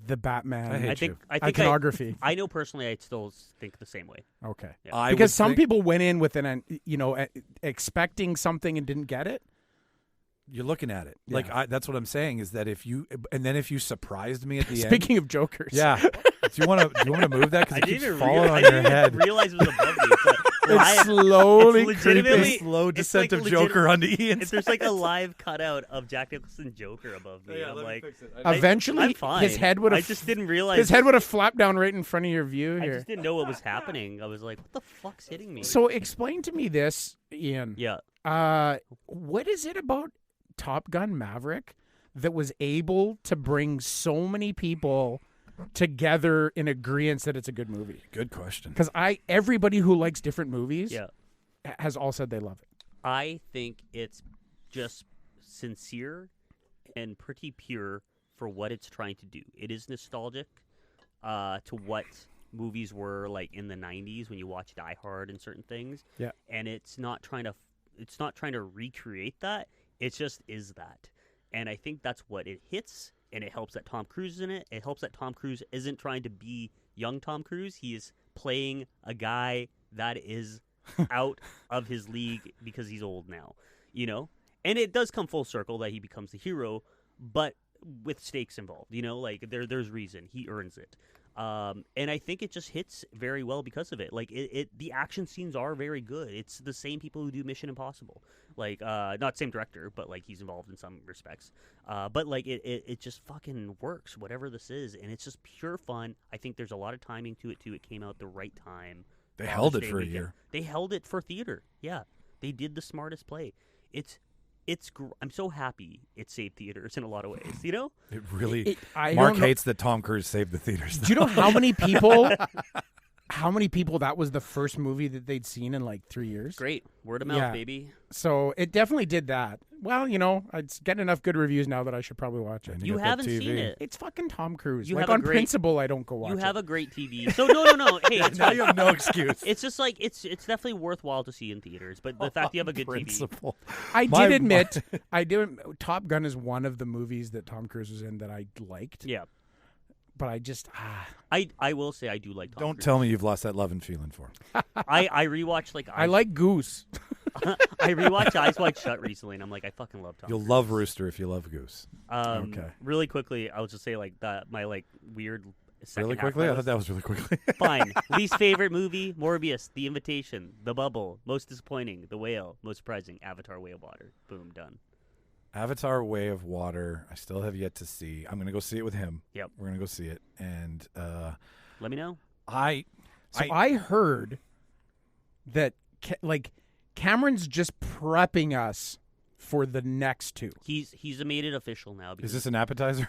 the I Batman hate I think you. iconography. I know personally I still think the same way. Okay. Yeah. I Because would some think- people went in with expecting something and didn't get it. You're looking at it. Yeah. Like that's what I'm saying is that if you surprised me at the end. Speaking of Jokers. Yeah. Do you want to move that because I it keeps didn't falling on I your didn't head? realize it was above me. It's It's slowly It's legitimately- creeping. Slow it's descent like of Joker onto Ian. If there's like a live cutout of Jack Nicholson Joker above me, I'm like, Eventually, I'm fine. his head would I have. just didn't realize. His head would have flapped down right in front of your view I here. just didn't know what was happening. I was like, what the fuck's hitting me? So explain to me this, Ian. yeah, What is it about Top Gun Maverick that was able to bring so many people together in agreement that it's a good movie? Good question. Because everybody who likes different movies yeah. has all said they love it. I think it's just sincere and pretty pure for what it's trying to do. It is nostalgic to what movies were like in the 90s when you watch Die Hard and certain things. Yeah. And it's not trying to recreate that. It just is that. And I think that's what it hits, and it helps that Tom Cruise is in it. It helps that Tom Cruise isn't trying to be young Tom Cruise. He is playing a guy that is out of his league because he's old now, And it does come full circle that he becomes the hero, but with stakes involved, like there's reason. He earns it. And I think it just hits very well because of it. Like the action scenes are very good. It's the same people who do Mission Impossible. Like not same director, but like he's involved in some respects. But like it just fucking works, whatever this is, and it's just pure fun. I think there's a lot of timing to it too. It came out the right time. They Father's held it Day for a weekend. year. They held it for theater. Yeah, they did the smartest play. I'm so happy it saved theaters in a lot of ways. It really. I Mark don't know- hates that Tom Cruise saved the theaters. Do you know how many people? How many people that was the first movie that they'd seen in like 3 years? Great word of mouth, Yeah. baby. So it definitely did that. Well, it's getting enough good reviews now that I should probably watch it. And You got that haven't seen TV. it. It's fucking Tom Cruise. You like have a on great- principle, I don't go watch You it. have a great TV. So no. Hey, it's Now fine. you have no excuse. It's just like it's definitely worthwhile to see in theaters. But the fact you have a good TV, Principle. I My- did admit, Top Gun is one of the movies that Tom Cruise was in that I liked. yeah. But I just I will say I do like Tom Don't Cruise. tell me you've lost that love and feeling for him. I rewatched I like Goose. I rewatched Eyes Wide Shut recently, and I'm like, I fucking love Tom. You'll Cruise. love Rooster if you love Goose. Okay. Really quickly, I'll just say like that my like weird second Really half of quickly? my I thought list. that was really quickly. Fine. Least favorite movie: Morbius, The Invitation, The Bubble. Most disappointing: The Whale. Most surprising: Avatar: Way of Water. Boom, done. Avatar: Way of Water. I still have yet to see. I'm gonna go see it with him. Yep. We're gonna go see it, and Let me know. I heard that Cameron's just prepping us for the next two. He's made it official now. is Because this an appetizer?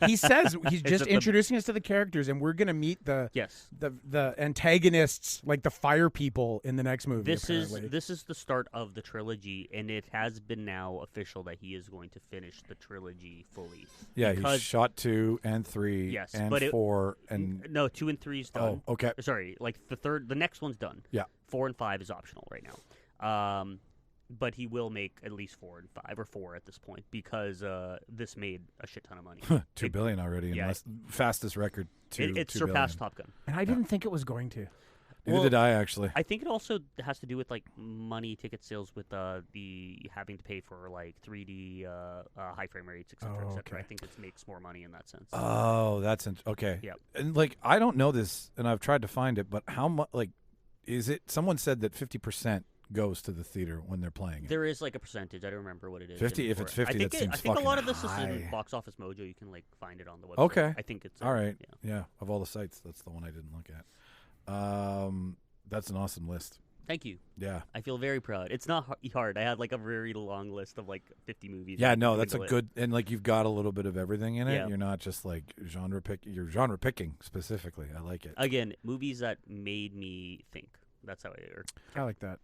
He says he's It's just at the- introducing us to the characters, and we're gonna meet the yes. the antagonists, like the fire people, in the next movie. This apparently. is the start of the trilogy, and it has been now official that he is going to finish the trilogy fully. Yeah, Because- he shot 2 and 3 Yes, and but 4 and No, 2 and 3 is done. oh, okay. Sorry, like the next one's done. Yeah. 4 and 5 is optional right now. But he will make at least 4 and 5, or 4 at this point, because this made a shit ton of money. $2 billion already. yeah. Fastest record. It $2 surpassed billion. Top Gun. and I didn't think it was going to. Neither did I actually. I think it also has to do with like money ticket sales with the having to pay for like 3D high frame rates, etc. Oh, etc. okay. I think it makes more money in that sense. Oh, that's okay. Yep. And like I don't know this, and I've tried to find it, but how much? Like, is it? Someone said that 50% goes to the theater when they're playing it. There is like a percentage. I don't remember what it is. 50 if anymore. it's 50, I think that seems I think a lot of fucking this is in high. Box Office Mojo. You can like find it on the website. Okay. I think it's All right. Yeah. Of all the sites, that's the one I didn't look at. That's an awesome list. Thank you. Yeah. I feel very proud. It's not hard. I had like a very long list of like 50 movies. Yeah, and no, that's a Doel. good, and like you've got a little bit of everything in it. Yeah. You're not just like you're genre picking specifically. I like it. Again, movies that made me think. That's how I like that.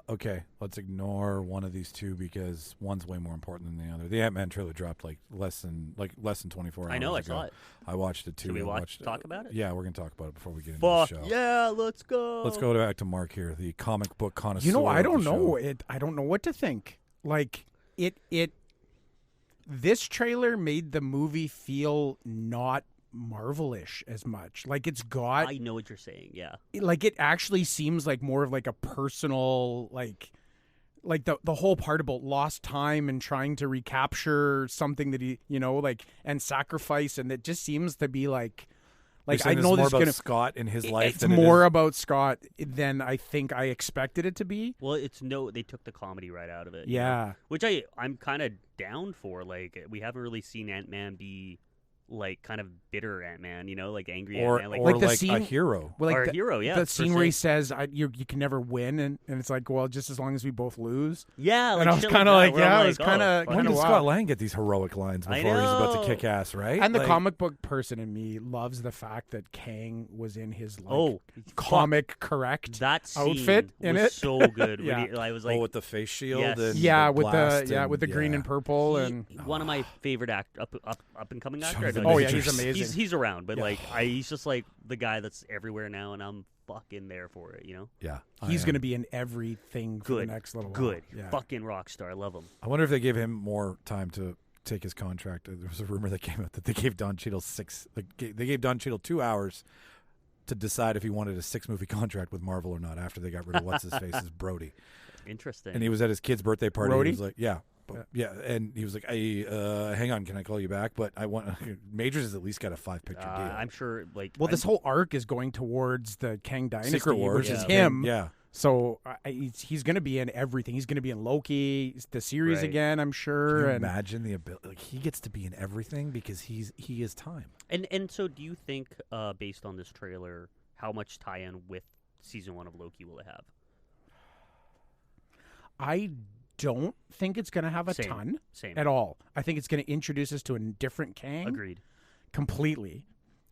Okay, let's ignore one of these two because one's way more important than the other. The Ant-Man trailer dropped like less than 24 hours I know. I ago. saw it. I watched it too. Should we I watched talk about it? Yeah, we're gonna talk about it before we get into Fuck the show. yeah! Let's go. Let's go back to Mark here, the comic book connoisseur. You know, I of don't the know show. it. I don't know what to think. Like it. This trailer made the movie feel not Marvel-ish as much. Like it's got. I know what you're saying. Yeah. Like it actually seems like more of like a personal like the whole part about lost time and trying to recapture something that he and sacrifice, and it just seems to be like You're I saying know it's more this is about gonna Scott in his life. it's than it more is- about Scott than I think I expected it to be. Well, they took the comedy right out of it. you Yeah. know? Which I'm kind of down for. Like we haven't really seen Ant-Man be like kind of bitter Ant-Man, like angry or Ant-Man. Like the like a scene- hero. Well, like or a the, hero, yeah. the per scene where he se. says, you can never win, and it's like, well, just as long as we both lose. Yeah, like and I was shit kind of that, like, where I'm yeah, like, it was kind of When kind did of Scott Lang get these heroic lines I before he's about to know. kick ass, right? And the Like, comic book person in me loves the fact that Kang was in his fuck, comic correct that scene outfit in was it. so good. Yeah. When I was like, with the face shield. Yes. And yeah, the with blast with the green yeah. and purple, he- and one of my favorite up and coming actors. Jonathan oh yeah, Majors. he's amazing. He's around, but Yeah. like he's just like the guy that's everywhere now, and I'm fucking there for it. Yeah, He's going to be in everything for the Good. next little while. Good, Yeah. fucking rock star. I love him. I wonder if they gave him more time to take his contract. There was a rumor that came out that they gave Don Cheadle they gave Don Cheadle 2 hours to decide if he wanted a 6-movie contract with Marvel or not after they got rid of what's his face's Brody. Interesting. And he was at his kid's birthday party. Brody? He was like, yeah, and he was like, "Hey, hang on, can I call you back?" But I want Majors has at least got a 5-picture deal. I'm sure. Like, Well, this whole arc is going towards the Kang Dynasty, Secret Wars, which is yeah. him. Yeah, So he's going to be in everything. He's going to be in Loki, the series Right. again, I'm sure. can you and imagine the ability? Like he gets to be in everything because he is time. and so, do you think, based on this trailer, how much tie-in with season 1 of Loki will it have? I don't think it's going to have a Same. ton Same. at all. I think it's going to introduce us to a different Kang Agreed. completely.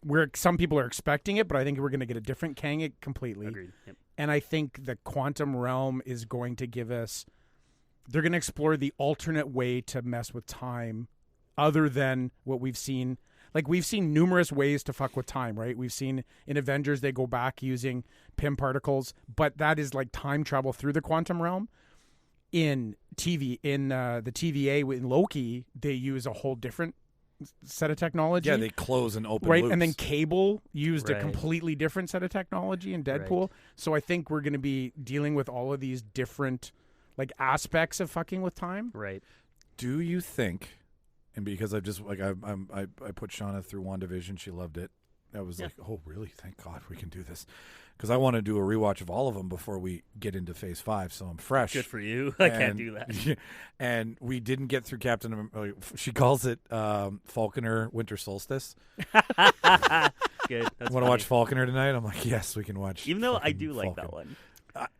Where some people are expecting it, but I think we're going to get a different Kang completely. Agreed. Yep. And I think the quantum realm is going to give us. They're going to explore the alternate way to mess with time, other than what we've seen. Like we've seen numerous ways to fuck with time, right? We've seen in Avengers they go back using Pym particles, but that is like time travel through the quantum realm. In the TVA in Loki, they use a whole different set of technology. Yeah, they close and open right, loops. and then Cable used a Right. completely different set of technology in Deadpool. Right. So I think we're going to be dealing with all of these different like aspects of fucking with time. Right. Do you think and because I've just like I put Shauna through WandaVision, she loved it. I was like, oh really? Thank God we can do this, because I want to do a rewatch of all of them before we get into Phase 5. So I'm fresh. Good for you. I can't do that. And we didn't get through Captain America. She calls it Falconer Winter Solstice. Good. Want to watch Falconer tonight? I'm like, yes, we can watch. Even though I do Falcon. like that one.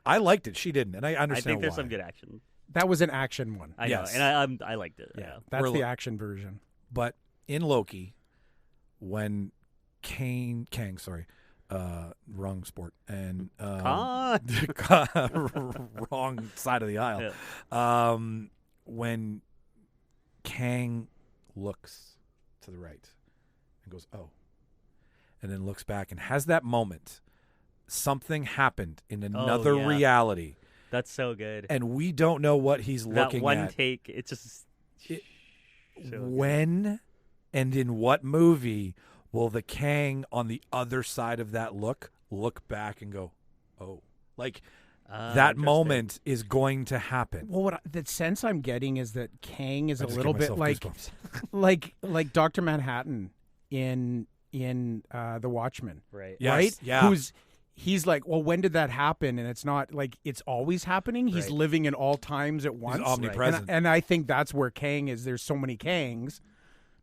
I liked it. She didn't, and I understand I think there's why. some good action. That was an action one. I Yes. know, and I liked it. Yeah. That's We're the lo- action version. But in Loki, when Kang, wrong sport, and wrong side of the aisle. Yeah. When Kang looks to the right and goes, oh, and then looks back and has that moment, something happened in another yeah. reality, That's so good. and we don't know what he's That looking one at. take, it's just so good. When and in what movie will the Kang on the other side of that look back and go, oh, like that Interesting. moment is going to happen. Well, the sense I'm getting is that Kang is I a just little gave bit myself like goosebumps. like Dr. Manhattan in The Watchmen, Right. Yes, right? yeah. He's like, well, when did that happen? And it's not like it's always happening. He's Right. living in all times at once. omnipresent. And I think that's where Kang is. There's so many Kangs,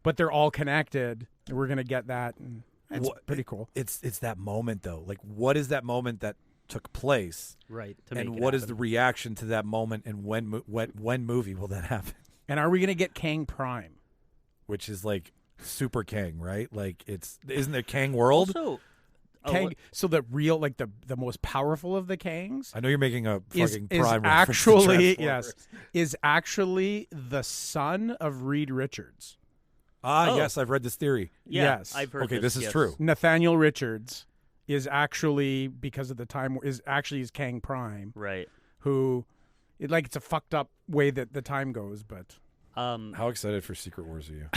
but they're all connected. And we're gonna get that. And it's pretty cool. It's that moment though. Like, what is that moment that took place, Right. and what is the reaction to that moment, and when movie will that happen? And are we gonna get Kang Prime? Which is like Super Kang, right? Like isn't it Kang World? Also, Kang, so the real, like the most powerful of the Kangs I know you're making a is fucking Prime reference to actually Transformers. is actually the son of Reed Richards. Oh. Yes, I've read this theory. yeah, yes. I've heard Okay, this is yes. true. Nathaniel Richards is actually, because of the time, is Kang Prime, Right. who, it's a fucked up way that the time goes, but How excited for Secret Wars are you?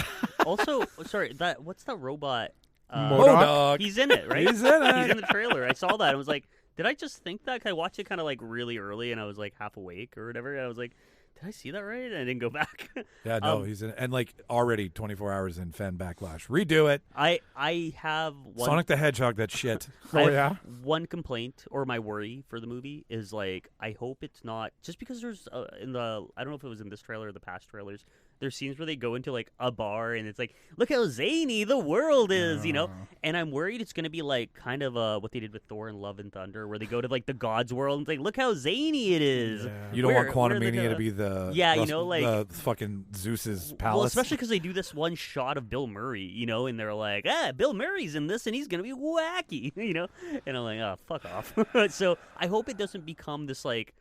Also, sorry, what's that robot? MODOK? He's in it, right? He's in it. He's in the trailer. I saw that. I was like, did I just think that? 'Cause I watched it kind of like really early, and I was like half awake or whatever. And I was like, did I see that right? And I didn't go back. Yeah, no, he's in it. And like already 24 hours in fan backlash. Redo it. I have one. Sonic the Hedgehog, that shit. I Oh, have yeah? one complaint or my worry for the movie is like I hope it's not just because there's I don't know if it was in this trailer or the past trailers. There's scenes where they go into like a bar and it's like, look how zany the world is, you know. And I'm worried it's gonna be like kind of what they did with Thor and Love and Thunder, where they go to like the God's world and it's like, look how zany it is. You don't want Where are they Quantumania to gonna- be the Yeah, you know, like- the fucking Zeus's palace. Well, especially because they do this one shot of Bill Murray, you know, and they're like, Bill Murray's in this and he's going to be wacky, you know? And I'm like, oh, fuck off. So I hope it doesn't become this, like,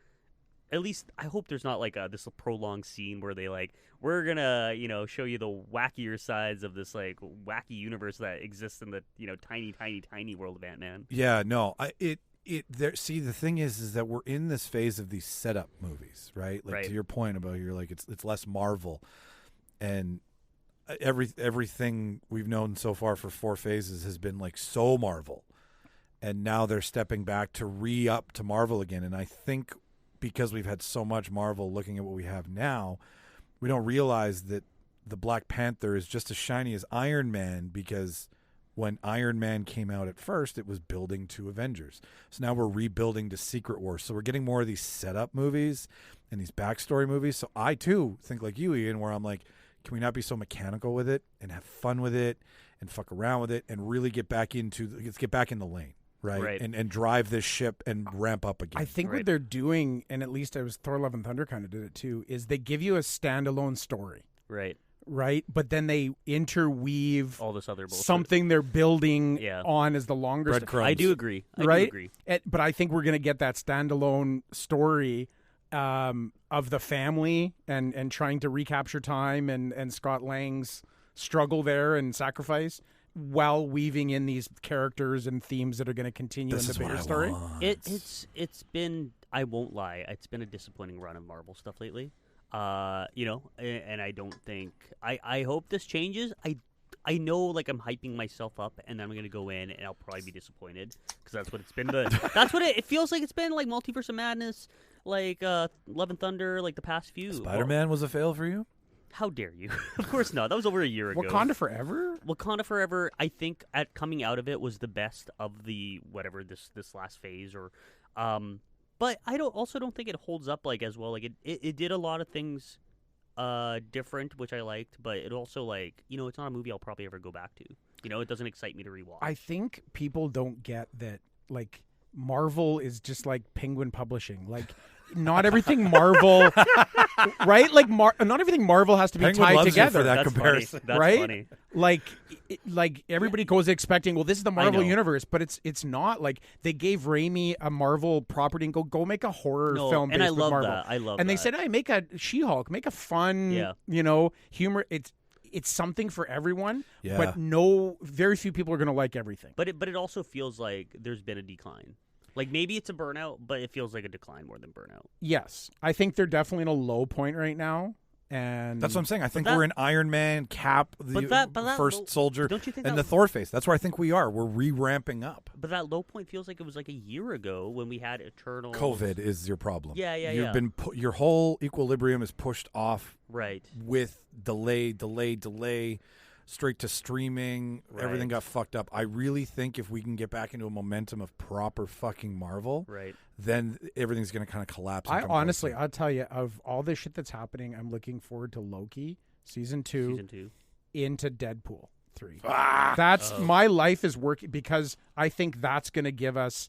at least I hope there's not, like, this prolonged scene where they, like, we're going to, you know, show you the wackier sides of this, like, wacky universe that exists in the, you know, tiny, tiny, tiny world of Ant-Man. Yeah, no. See, the thing is that we're in this phase of these setup movies, right? Like, Right. to your point about you're like, it's less Marvel. And everything we've known so far for 4 phases has been like so Marvel, and now they're stepping back to re-up to Marvel again. And I think because we've had so much Marvel, looking at what we have now, we don't realize that the Black Panther is just as shiny as Iron Man, because when Iron Man came out at first, it was building to Avengers. So now we're rebuilding to Secret Wars. So we're getting more of these setup movies and these backstory movies. So I too think like you, Ian, where I'm like, can we not be so mechanical with it and have fun with it and fuck around with it and really get back in the lane, right? And drive this ship and ramp up again. I think Right. what they're doing, and at least it was Thor: Love and Thunder kind of did it too, is they give you a standalone story, Right. right? But then they interweave All this other bullshit. something they're building Yeah. on as the longer story. Breadcrumbs. I do agree. I Right? do agree. But I think we're going to get that standalone story of the family and trying to recapture time and Scott Lang's struggle there and sacrifice, while weaving in these characters and themes that are going to continue This in is the what bigger I story. want. It's been, I won't lie, it's been a disappointing run of Marvel stuff lately. You know, and I don't think I hope this changes. I know, like, I'm hyping myself up, and then I'm gonna go in, and I'll probably be disappointed because that's what it's been. That's what it feels like. It's been like Multiverse of Madness, like Love and Thunder, like the past few. Spider-Man was a fail for you? How dare you? Of course not. That was over a year ago. Wakanda Forever? Wakanda Forever, I think at coming out of it was the best of the whatever this last phase or but I don't think it holds up like as well. Like it did a lot of things different, which I liked, but it also like, it's not a movie I'll probably ever go back to. It doesn't excite me to rewatch. I think people don't get that, like, Marvel is just like Penguin Publishing. Like, not everything Marvel, right? Like, not everything Marvel has to be Penguin tied loves you together. for that That's comparison. funny. That's right? funny. Like everybody goes expecting, well, this is the Marvel know. universe, but it's not. Like, they gave Raimi a Marvel property and go make a horror film based and I with love Marvel. that. I love and they that. said, hey, make a She-Hulk, make a fun, humor. It's something for everyone, Yeah. but very few people are going to like everything. But it also feels like there's been a decline. Like, maybe it's a burnout, but it feels like a decline more than burnout. Yes, I think they're definitely in a low point right now. And That's what I'm saying. I think that- we're in Iron Man, Cap, the But that first low- soldier, don't you think and that- the Thor face. That's where I think we are. We're re-ramping up. But that low point feels like it was like a year ago when we had Eternal. COVID is your problem. Yeah, You've been your whole equilibrium is pushed off Right. with delay, straight to streaming. Everything Right. got fucked up. I really think if we can get back into a momentum of proper fucking Marvel, Right. then everything's going to kind of collapse. and I come honestly, closer. I'll tell you, of all the shit that's happening, I'm looking forward to Loki season 2 Season 2. into Deadpool 3. Ah! That's my life is working because I think that's going to give us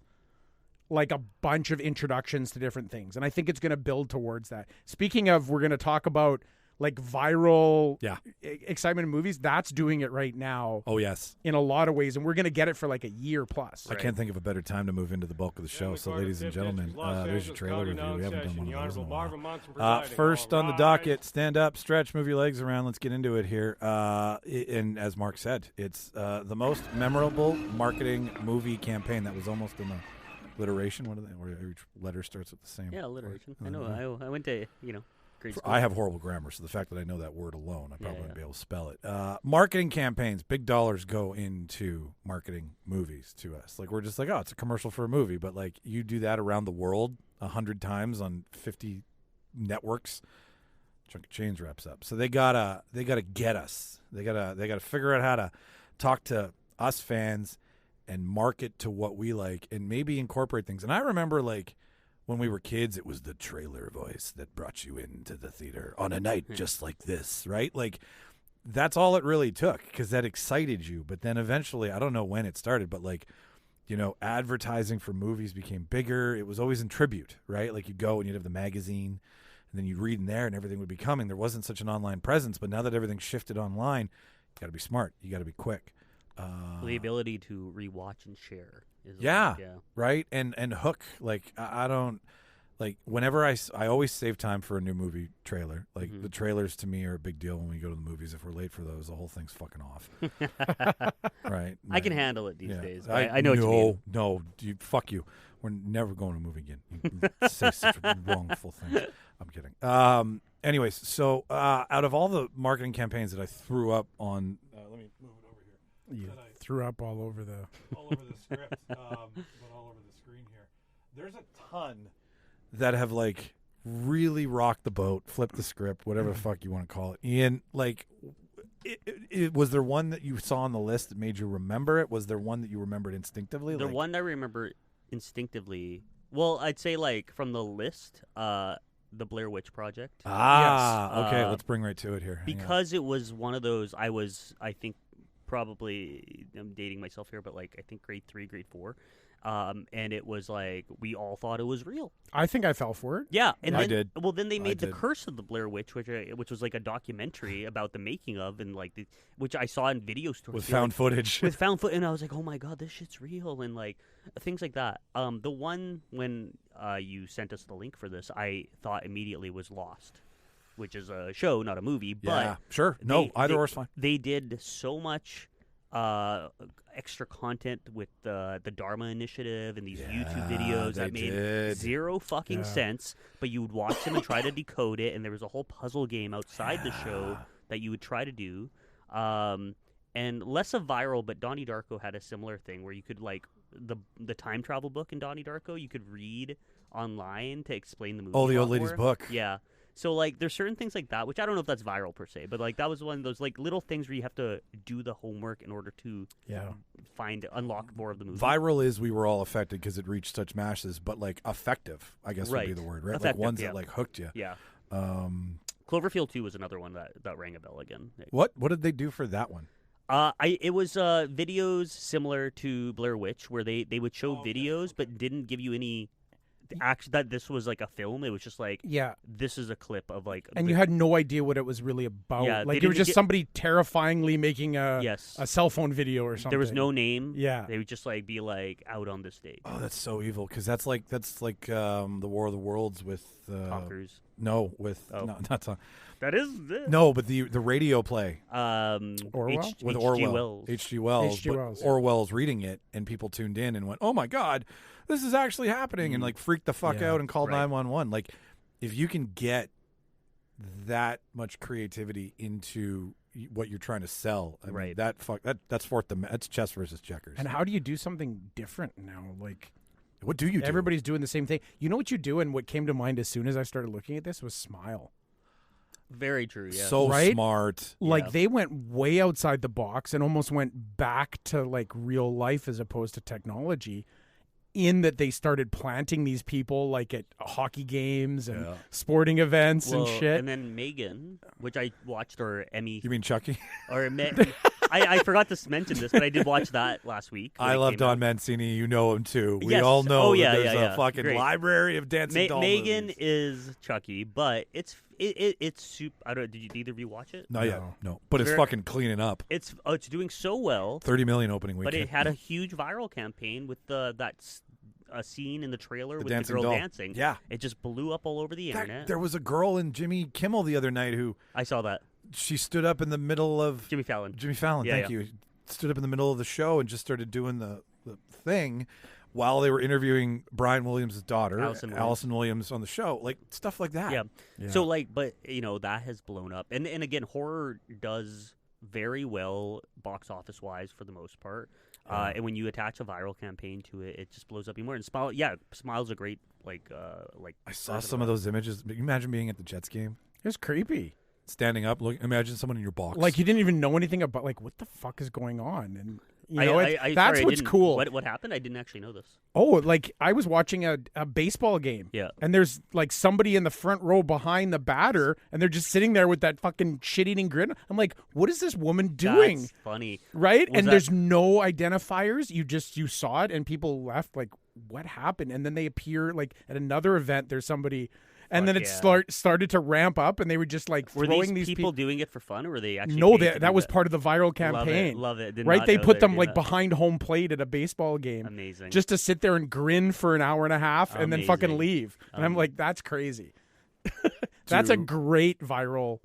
like a bunch of introductions to different things, and I think it's going to build towards that. Speaking of, we're going to talk about like viral excitement in movies. That's doing it right now. Oh yes, in a lot of ways, and we're going to get it for like a year plus. I can't think of a better time to move into the bulk of the show. So, ladies and gentlemen, there's your trailer review. We haven't done one of those in a while. First on the docket, stand up, stretch, move your legs around. Let's get into it here. And as Mark said, it's the most memorable marketing movie campaign that was almost in the alliteration. What are they? Where each letter starts with the same. Yeah, alliteration. I know. I went to grade school. I have horrible grammar, so the fact that I know that word alone, I probably wouldn't yeah. be able to spell it. Marketing campaigns, big dollars go into marketing movies to us. Like, we're just like, oh, it's a commercial for a movie, but like you do that around the world 100 times on 50 networks, chunk of change wraps up. So they gotta get us. They gotta figure out how to talk to us fans and market to what we like, and maybe incorporate things. And I remember like, when we were kids, it was the trailer voice that brought you into the theater on a night just like this, right? Like, that's all it really took, because that excited you. But then eventually, I don't know when it started, but like, advertising for movies became bigger. It was always in tribute, right? Like, you'd go and you'd have the magazine, and then you'd read in there, and everything would be coming. There wasn't such an online presence, but now that everything's shifted online, you got to be smart. You got to be quick. The ability to rewatch and share. Right, and hook. Like, I don't like, whenever I always save time for a new movie trailer. Like, the trailers to me are a big deal when we go to the movies. If we're late for those, the whole thing's fucking off. Right, I can handle it these days. I I know what you mean. No, fuck you. We're never going to a movie again. You say such wrongful things. I'm kidding. Anyways, so out of all the marketing campaigns that I threw up on, let me move it over here. You threw up all over the script, but all over the screen here. There's a ton that have like really rocked the boat, flipped the script, whatever the fuck you want to call it. Ian, like, was there one that you saw on the list that made you remember it? Was there one that you remembered instinctively? The one I remember instinctively. Well, I'd say like from the list, the Blair Witch Project. Okay, let's bring right to it here. Hang on. Because it was one of those. I think. Probably, I'm dating myself here, but like I think grade 3, grade 4, and it was like we all thought it was real. I think I fell for it. Yeah, and I then, did. Well, then they made The did. Curse of the Blair Witch, which was like a documentary about the making of, and like which I saw in video stores with found footage. with found footage, and I was like, oh my god, this shit's real, and like things like that. The one when you sent us the link for this, I thought immediately was Lost, which is a show, not a movie. Yeah, But sure. No, either or's fine. They did so much extra content with the Dharma Initiative and these YouTube videos that made zero fucking sense, but you would watch them and try to decode it, and there was a whole puzzle game outside the show that you would try to do. And less of viral, but Donnie Darko had a similar thing where you could, like, the time travel book in Donnie Darko, you could read online to explain the movie. Oh, the a old lot lady's more. book. Yeah. So like there's certain things like that, which I don't know if that's viral per se, but like that was one of those like little things where you have to do the homework in order to unlock more of the movie. Viral is we were all affected because it reached such masses, but like effective, I guess would be the word, right? Effective, like ones that like hooked you. Yeah. Cloverfield 2 was another one that rang a bell again. What did they do for that one? It was videos similar to Blair Witch, where they would show videos but didn't give you any actually that this was like a film. It was just like, this is a clip of like, and you had no idea what it was really about. Yeah, like it was just somebody terrifyingly making a cell phone video or something. There was no name. Yeah, they would just like be like out on the stage. Oh, that's so evil because that's like the War of the Worlds with Talkers. No, with not Talk. That is no, but the radio play. Orwell with Orwell. H.G. Wells. Orwell's reading it, and people tuned in and went, "Oh my God, this is actually happening," and like freaked the fuck out and called 911. Like, if you can get that much creativity into what you're trying to sell, I mean, that's chess versus checkers. And how do you do something different now? Like, what do you do? Everybody's doing the same thing. You know what you do, and what came to mind as soon as I started looking at this was smile. Very true, yeah. So smart. Like they went way outside the box and almost went back to like real life as opposed to technology, in that they started planting these people like at hockey games and sporting events and shit. And then Megan, which I watched, or Emmy. You mean Chucky? Or I forgot to mention this, but I did watch that last week. I love Don Mancini. You know him too. We all know there's a fucking library of dancing doll Megan movies. is Chucky, but it's super. I don't. Did either of you watch it? Not yet. No. But it's fucking cleaning up. It's doing so well. 30 million opening weekend. But it had a huge viral campaign with that scene in the trailer with the girl doll. dancing. Yeah. It just blew up all over the internet. There was a girl in Jimmy Kimmel the other night who I saw that. She stood up in the middle of Jimmy Fallon. Thank you. Stood up in the middle of the show and just started doing the thing while they were interviewing Brian Williams' daughter, Allison Williams, on the show, like stuff like that. Yeah. So like, but that has blown up, and again, horror does very well box office wise for the most part. And when you attach a viral campaign to it, it just blows up even more. And Smile's a great like. I saw some of those images. But you imagine being at the Jets game. It was creepy. Standing up, imagine someone in your box. Like you didn't even know anything about like what the fuck is going on, and that's what's cool. What happened? I didn't actually know this. Oh, like I was watching a baseball game. Yeah. And there's like somebody in the front row behind the batter, and they're just sitting there with that fucking shit-eating grin. I'm like, what is this woman doing? That's funny. Right? And there's no identifiers. You saw it, and people left like, what happened? And then they appear like at another event, there's somebody. And then it started to ramp up, and they were just like throwing these people doing it for fun, or were they actually? No, that was part of the viral campaign. Love it. Right? They put them like behind home plate at a baseball game. Amazing. Just to sit there and grin for an hour and a half, and then fucking leave. And I'm like, that's crazy. That's a great viral,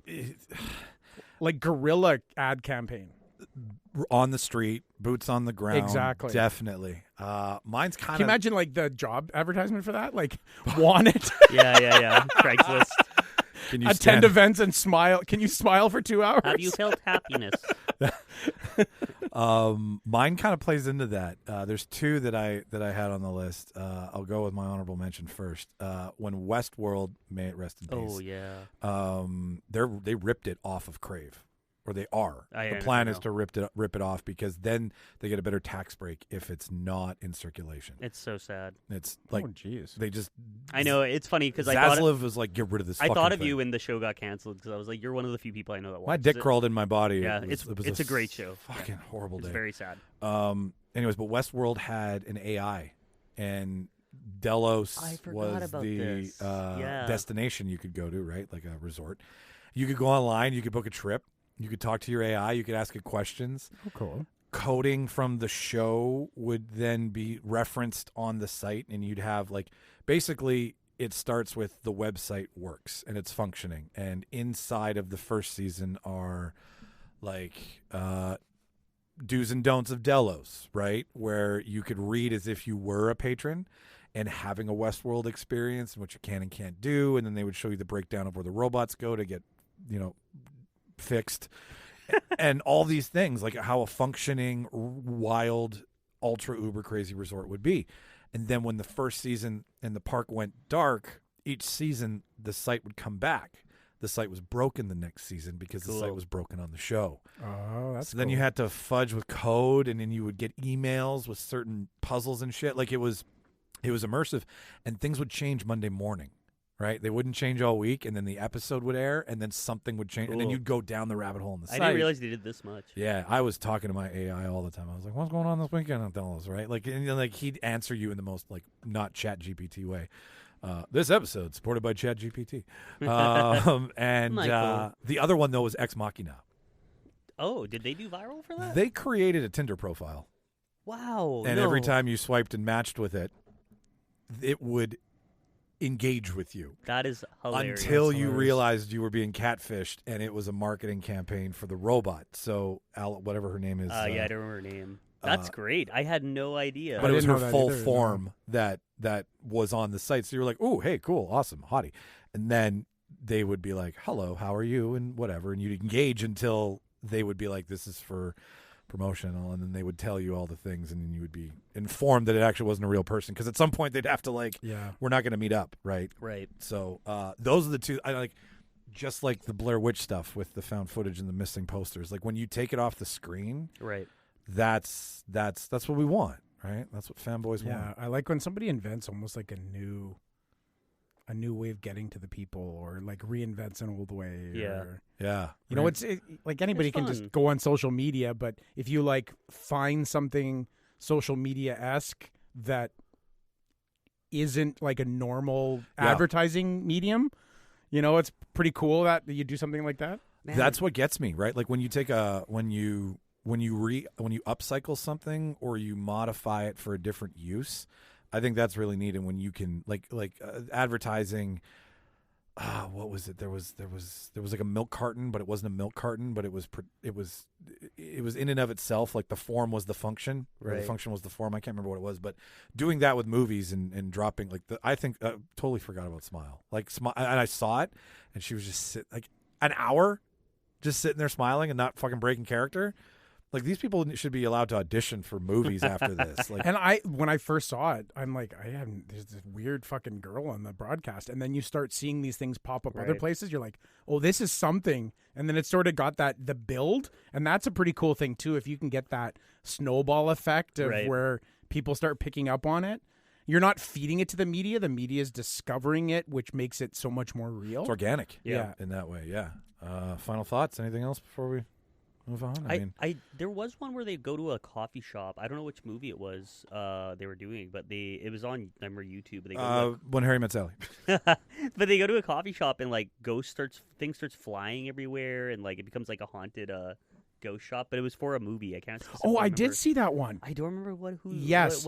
like guerrilla ad campaign. On the street, boots on the ground. Exactly. Definitely. Mine's kind of. Can you imagine like the job advertisement for that? Like, want it? Yeah. Craigslist. Can you attend events and smile? Can you smile for 2 hours? Have you felt happiness? Mine kind of plays into that. There's two that I had on the list. I'll go with my honorable mention first. When Westworld, may it rest in peace. Oh yeah. They ripped it off of Crave. Or they are. The I plan know. is to rip it off because then they get a better tax break if it's not in circulation. It's so sad. It's like, jeez. they just. I know, it's funny because Zaslav was like, get rid of this. I thought of thing. you when the show got canceled because I was like, you're one of the few people I know that watched My dick it. crawled in my body. Yeah, it was it's a great show. Fucking horrible day. It's very sad. Anyways, but Westworld had an AI, and Delos was about the this. destination you could go to, right? Like a resort. You could go online. You could book a trip. You could talk to your AI. You could ask it questions. Oh, cool. Coding from the show would then be referenced on the site, and you'd have like basically it starts with the website works and it's functioning. And inside of the first season are like do's and don'ts of Delos, right? Where you could read as if you were a patron and having a Westworld experience and what you can and can't do. And then they would show you the breakdown of where the robots go to get, fixed and all these things, like how a functioning, wild, ultra uber crazy resort would be. And then when the first season and the park went dark, each season the site would come back. The site was broken the next season because the site was broken on the show. Oh, that's so then you had to fudge with code, and then you would get emails with certain puzzles and shit. Like it was immersive, and things would change Monday morning, right? They wouldn't change all week, and then the episode would air, and then something would change, and then you'd go down the rabbit hole in the site. I didn't realize they did this much. Yeah, I was talking to my AI all the time. I was like, "What's going on this weekend?" And tell us, right? Like, and like he'd answer you in the most like not Chat GPT way. This episode supported by Chat GPT. And the other one though was Ex Machina. Oh, did they do viral for that? They created a Tinder profile. Wow. And every time you swiped and matched with it, it would engage with you. That is hilarious. Until you realized you were being catfished, and it was a marketing campaign for the robot. So, whatever her name is. Yeah, I don't remember her name. That's great. I had no idea. But it was her full either, form that was on the site. So you were like, "Oh, hey, cool, awesome, hottie," and then they would be like, "Hello, how are you?" and whatever, and you'd engage until they would be like, "This is for promotional," and then they would tell you all the things, and then you would be informed that it actually wasn't a real person, because at some point they'd have to we're not going to meet up, right? Right. So those are the two. I like. Just like the Blair Witch stuff with the found footage and the missing posters. Like when you take it off the screen, right? That's what we want, right? That's what fanboys want. Yeah, I like when somebody invents almost like a new way of getting to the people, or like reinvents an old way. Yeah. Yeah. You know, it's like anybody can just go on social media, but if you like find something social media-esque that isn't like a normal advertising medium, you know, it's pretty cool that you do something like that. Man. That's what gets me, right? Like when you take when you upcycle something or you modify it for a different use, I think that's really neat. And when you can like advertising, what was it? There was like a milk carton, but it wasn't a milk carton, but it was in and of itself. Like the form was the function, or the function was the form. I can't remember what it was, but doing that with movies and dropping I think totally forgot about Smile. Like Smile, and I saw it, and she was just like an hour, just sitting there smiling and not fucking breaking character. Like these people should be allowed to audition for movies after this. Like, and when I first saw it, I'm like, there's this weird fucking girl on the broadcast, and then you start seeing these things pop up other places. You're like, oh, this is something, and then it sort of got the build, and that's a pretty cool thing too. If you can get that snowball effect of where people start picking up on it. You're not feeding it to the media is discovering it, which makes it so much more real. It's organic, yeah, in that way, yeah. Final thoughts? Anything else before we move on? There was one where they go to a coffee shop. I don't know which movie it was they were doing, but it was on YouTube. They go When Harry Met Sally. but they go to a coffee shop and like things starts flying everywhere, and like it becomes like a haunted ghost shop. But it was for a movie. I can't. Oh, I did see that one. I don't remember what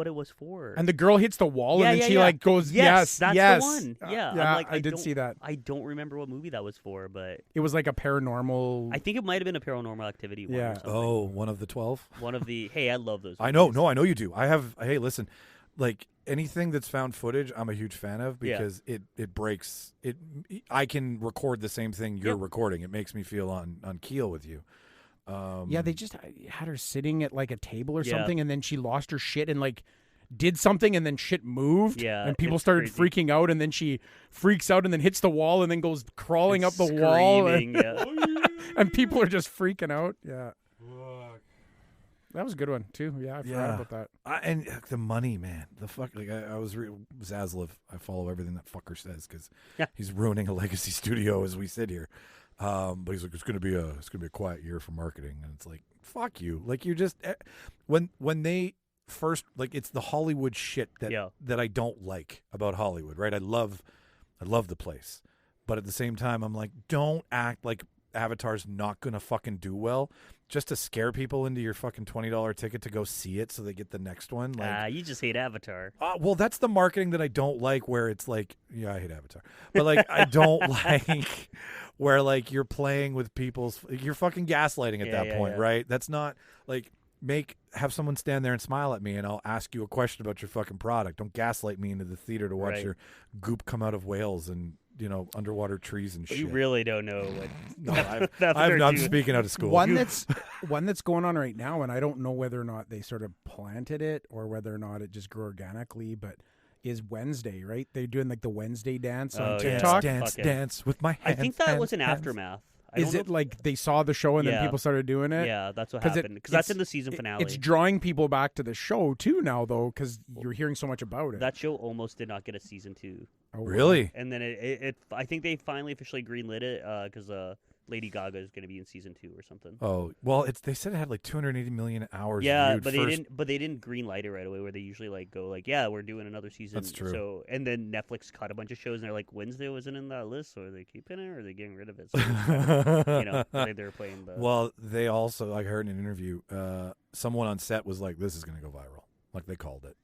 it was for. And the girl hits the wall, and then she like goes, yes, that's the one. Yeah, I'm like, I did see that. I don't remember what movie that was for, but it was like a paranormal. I think it might have been a Paranormal Activity one. Yeah. Or something. Oh, one of the 12. One of the. Hey, I love those. I know. No, I know you do. I have. Hey, listen. Like anything that's found footage, I'm a huge fan of because it breaks it. I can record the same thing you're recording. It makes me feel on keel with you. They just had her sitting at like a table or something, and then she lost her shit and like did something, and then shit moved, and people started freaking out, and then she freaks out and then hits the wall and then goes crawling up the wall, and people are just freaking out. Yeah. That was a good one too. Yeah, I forgot about that. And the money, man. The fuck. Like I was Zaslav. I follow everything that fucker says because he's ruining a legacy studio as we sit here. But he's like, it's gonna be a quiet year for marketing, and it's like, fuck you. Like you're just when they first like it's the Hollywood shit that I don't like about Hollywood, right? I love the place, but at the same time, I'm like, don't act like Avatar's not gonna fucking do well just to scare people into your fucking $20 ticket to go see it so they get the next one. Like, you just hate Avatar. Well, that's the marketing that I don't like, where it's like, I hate Avatar, but like I don't like where like you're playing with you're fucking gaslighting at that point, right? That's not like have someone stand there and smile at me, and I'll ask you a question about your fucking product. Don't gaslight me into the theater to watch your goop come out of whales and underwater trees and shit. You really don't know what. No, I'm not speaking out of school. One that's going on right now, and I don't know whether or not they sort of planted it or whether or not it just grew organically, but is Wednesday, right? They're doing like the Wednesday dance on Oh, yeah. TikTok. Dance, Fucking- dance with my hands. I think that hands, was an hands. aftermath. I Is don't it know like they saw the show and then Yeah. people started doing it? Yeah, that's what 'Cause happened. Because that's it's- in the season finale. It's drawing people back to the show too now, though, because you're hearing so much about it. That show almost did not get a season 2. Oh, wow. Really? And then it I think they finally officially greenlit it because Lady Gaga is going to be in season 2 or something. Oh well, they said it had like 280 million hours. Yeah, viewed but first. they didn't greenlight it right away. Where they usually like go like, yeah, we're doing another season. That's true. So and then Netflix cut a bunch of shows and they're like, Wednesday wasn't in that list, so are they keeping it or are they getting rid of it? So they're playing the. Well, they also, I heard in an interview, someone on set was like, "This is going to go viral." Like they called it.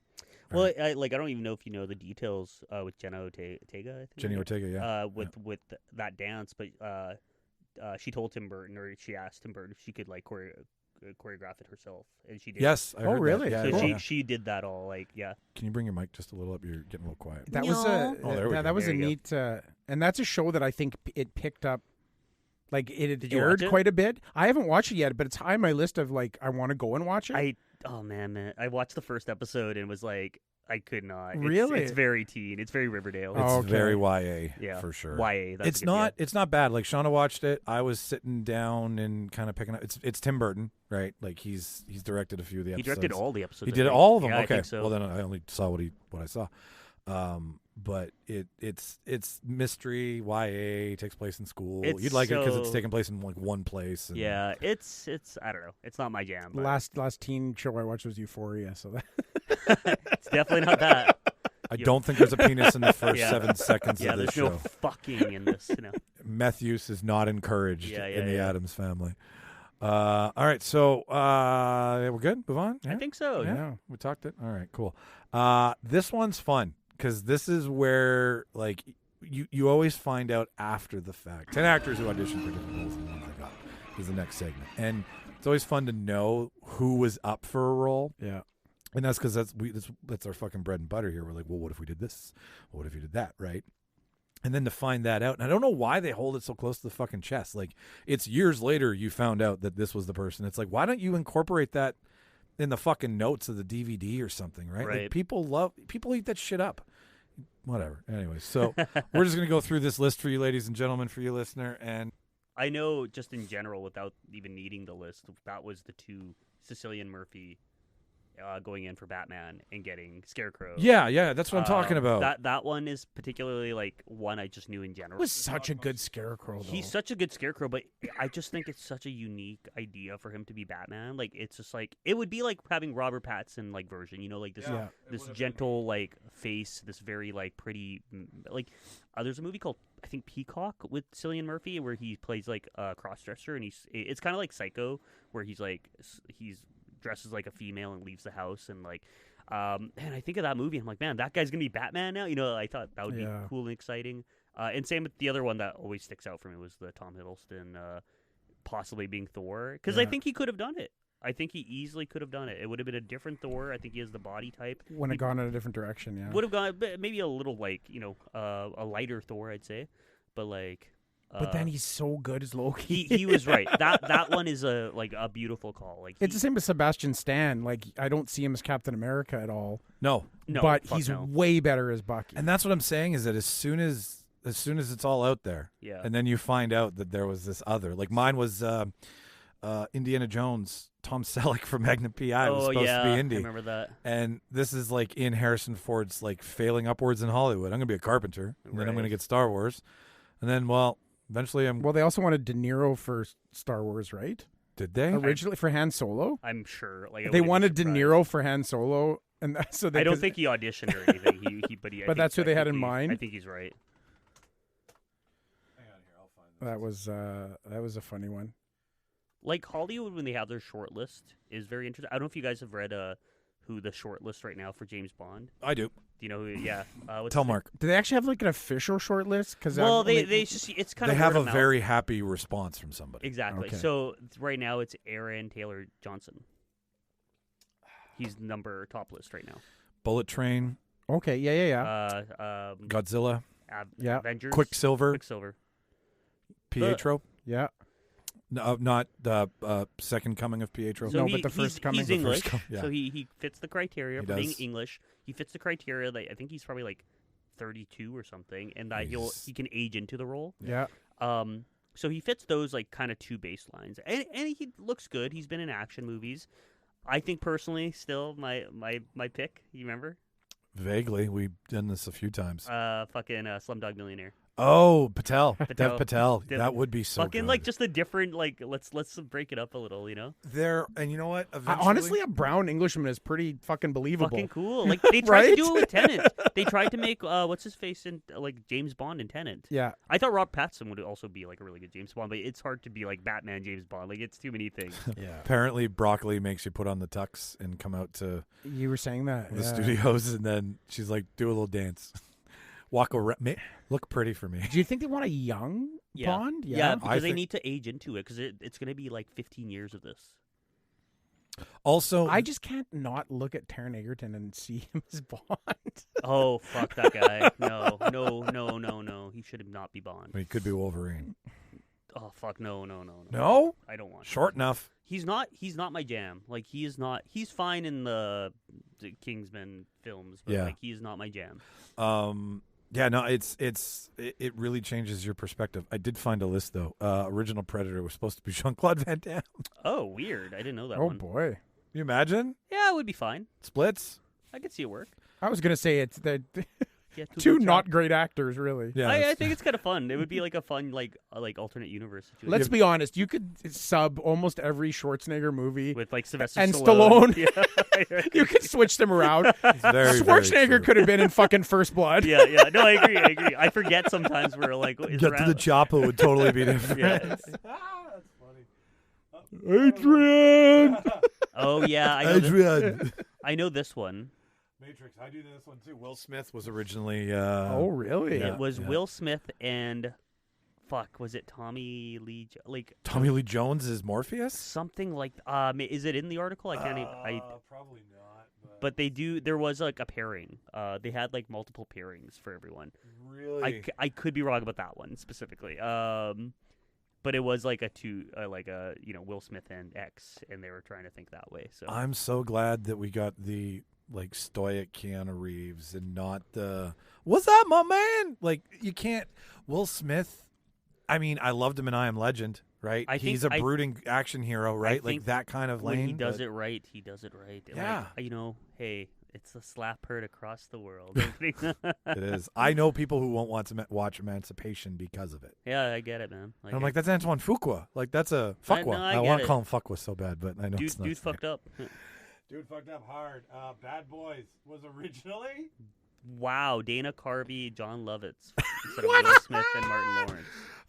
Well, I don't even know if you know the details with Jenna Ortega. I think Jenny Ortega, yeah. with that dance, but she told Tim Burton, or she asked Tim Burton if she could like choreograph it herself, and she did. Yes, I Oh, heard that. really? Yeah, So yeah, she yeah. she did that all like yeah. Can you bring your mic just a little up? You're getting a little quiet. That was a Oh, there we go. that was There a you go. neat, and that's a show that I think it picked up. Like it had Did you aired watch it? quite a bit. I haven't watched it yet, but it's high on my list of like I want to go and watch it. Oh man, I watched the first episode and was like, I could not. Really? It's very teen. It's very Riverdale. It's okay. very YA, yeah, for sure. YA. That's It's a good- not. It's not bad. Like Shauna watched it. I was sitting down and kind of picking up. It's Tim Burton, right? Like he's directed a few of the He episodes. directed all the episodes. He I did think. all of them. Yeah, Okay. I think so. Well, then I only saw what I saw. But it's mystery YA, takes place in school. It's You'd like it because it's so- taking place in like one place. And Yeah, it's I don't know. It's not my jam. But last teen show I watched was Euphoria, so that it's definitely not that. I don't think there's a penis in the first Yeah. 7 seconds Yeah, of this there's show. no fucking in this. Meth use is not encouraged Yeah, in the yeah. Addams family. All right, so we're good. Move on. I think so. yeah. We talked it. All right, cool. This one's fun because this is where like you always find out after the fact. 10 actors who audition for different roles and the ones they got is the next segment, and it's always fun to know who was up for a role. Yeah. And that's because that's our fucking bread and butter here. We're like, well, what if we did this? What if you did that? Right? And then to find that out, and I don't know why they hold it so close to the fucking chest. Like it's years later you found out that this was the person. It's like, why don't you incorporate that in the fucking notes of the DVD or something, right? Right. Like people eat that shit up. Whatever. Anyways, so we're just gonna go through this list for you, ladies and gentlemen, for you listener, and I know just in general, without even needing the list, that was the two Cecilian Murphy going in for Batman and getting Scarecrow. yeah, that's what I'm talking about. That one is particularly like one I just knew in general. It was such a good Scarecrow, though. He's such a good Scarecrow, but I just think it's such a unique idea for him to be Batman. Like it's just like it would be like having Robert Pattinson like version, like this Yeah. this gentle like face, this very like pretty like. There's a movie called I think Peacock with Cillian Murphy where he plays like a crossdresser, and it's kind of like Psycho where he's dresses like a female and leaves the house, and like and I think of that movie, I'm like, man, that guy's gonna be Batman now. I thought that would be Yeah. cool and exciting. And same with the other one that always sticks out for me was the Tom Hiddleston possibly being Thor, because I Yeah. think he could have done it. I think he easily could have done it. It would have been a different Thor. I think he has the body type. Would have gone in a different direction, yeah. Would have gone maybe a little like a lighter Thor, I'd say, but like. But then he's so good as Loki. he was right. That one is a beautiful call. Like It's the same as Sebastian Stan. Like I don't see him as Captain America at all, No, but fuck he's no. way better as Bucky. and that's what I'm saying is that as soon as it's all out there, Yeah. and then you find out that there was this other. Like mine was Indiana Jones. Tom Selleck from Magnum P.I. was supposed to be Indy. I remember that. And this is like in Harrison Ford's like failing upwards in Hollywood. I'm gonna be a carpenter, and then I'm Right. gonna get Star Wars, and then eventually I'm. Well, they also wanted De Niro for Star Wars, right? Did they? Originally for Han Solo, I'm sure. Like I they wouldn't be wanted De surprised. Niro for Han Solo, and so they I don't 'cause think he auditioned or anything. But I think- that's who I they had think in mind? I think he's right. that was a funny one. Like Hollywood, when they have their short list, is very interesting. I don't know if you guys have read who the short list right now for James Bond. I do. Do you know who? Yeah. What's Tell his name? Mark. Do they actually have like an official short list? Because Well, they just it's kind They of have word a of mouth. very happy response from somebody. Exactly. Okay. So right now it's Aaron Taylor Johnson. He's top list right now. Bullet Train, okay, yeah. Godzilla, Yeah. Avengers, Quicksilver, Quicksilver. Pietro. Yeah. No, not the second coming of Pietro. No, but the first coming. He's The English, first yeah. so he fits the criteria He for being does. English. He fits the criteria that I think he's probably like 32 or something, and that he can age into the role. Yeah. So he fits those like kind of two baselines, and he looks good. He's been in action movies. I think personally, still my pick. You remember? Vaguely, we've done this a few times. Fucking Slumdog Millionaire. Oh, Dev Patel. Patel. Dev- That would be so Fucking good. like just a different like let's break it up a little, you know? And you know what? Eventually, Honestly, a brown Englishman is pretty fucking believable. Fucking cool. Like they tried to Right? do it with Tenet. They tried to make what's his face in like James Bond in Tenet. Yeah. I thought Rob Pattinson would also be like a really good James Bond, but it's hard to be like Batman James Bond. Like it's too many things. Yeah. apparently broccoli makes you put on the tux and come out to You were saying that. the yeah. studios, and then she's like, do a little dance. Walk around. Look pretty for me. Do you think they want a young Bond? Yeah, because they think- need to age into it because it's going to be like 15 years of this. Also, I just can't not look at Taron Egerton and see him as Bond. Oh, fuck that guy. No. He should not be Bond. he could be Wolverine. Oh, fuck, no. No, I don't want him. short enough. He's not my jam. Like he is not. He's fine in the Kingsman films, but Yeah. like he is not my jam. Yeah, no, it really changes your perspective. I did find a list though. Original Predator was supposed to be Jean-Claude Van Damme. Oh, weird. I didn't know that Oh one. boy. Can you imagine? Yeah, it would be fine. Splits? I could see it work. I was gonna say it's the Yeah, two good not job. great actors, really. Yeah. I think it's kind of fun. It would be like a fun like alternate universe situation. Let's be honest. You could sub almost every Schwarzenegger movie, with like Sylvester and Stallone. Stallone. You could switch them around. very, very Schwarzenegger true. could have been in fucking First Blood. Yeah. No, I agree. I forget sometimes we're like, is Get to the chopper would totally be different. Yeah, it's- Adrian. Oh yeah, I know. Adrian. I know this one. Matrix. I do this one too. Will Smith was originally. Oh really? Yeah. It was Will Smith and was it Tommy Lee? Like Tommy Lee Jones is Morpheus. something like. Is it in the article? I can't. Probably not. But they do. There was like a pairing. They had like multiple pairings for everyone. Really, I could be wrong about that one specifically. But it was like Will Smith and X, and they were trying to think that way. So I'm so glad that we got the like stoic Keanu Reeves and not the "What's up, my man?" Like you can't. Will Smith. I mean, I loved him in I Am Legend. Right, he's a brooding action hero. Right, like that kind of lane. when he does it right, he does it right. And, Yeah. like, hey, it's a slap heard across the world. It is. I know people who won't want to watch Emancipation because of it. Yeah, I get it, man. And I'm like, that's Antoine Fuqua. Like, that's a Fuqua. I I get want it. to call him Fuqua so bad, but I know it's not. dude fucked up. Dude fucked up hard. Bad Boys was originally. Wow, Dana Carvey, John Lovitz instead of Will Smith and Martin Lawrence.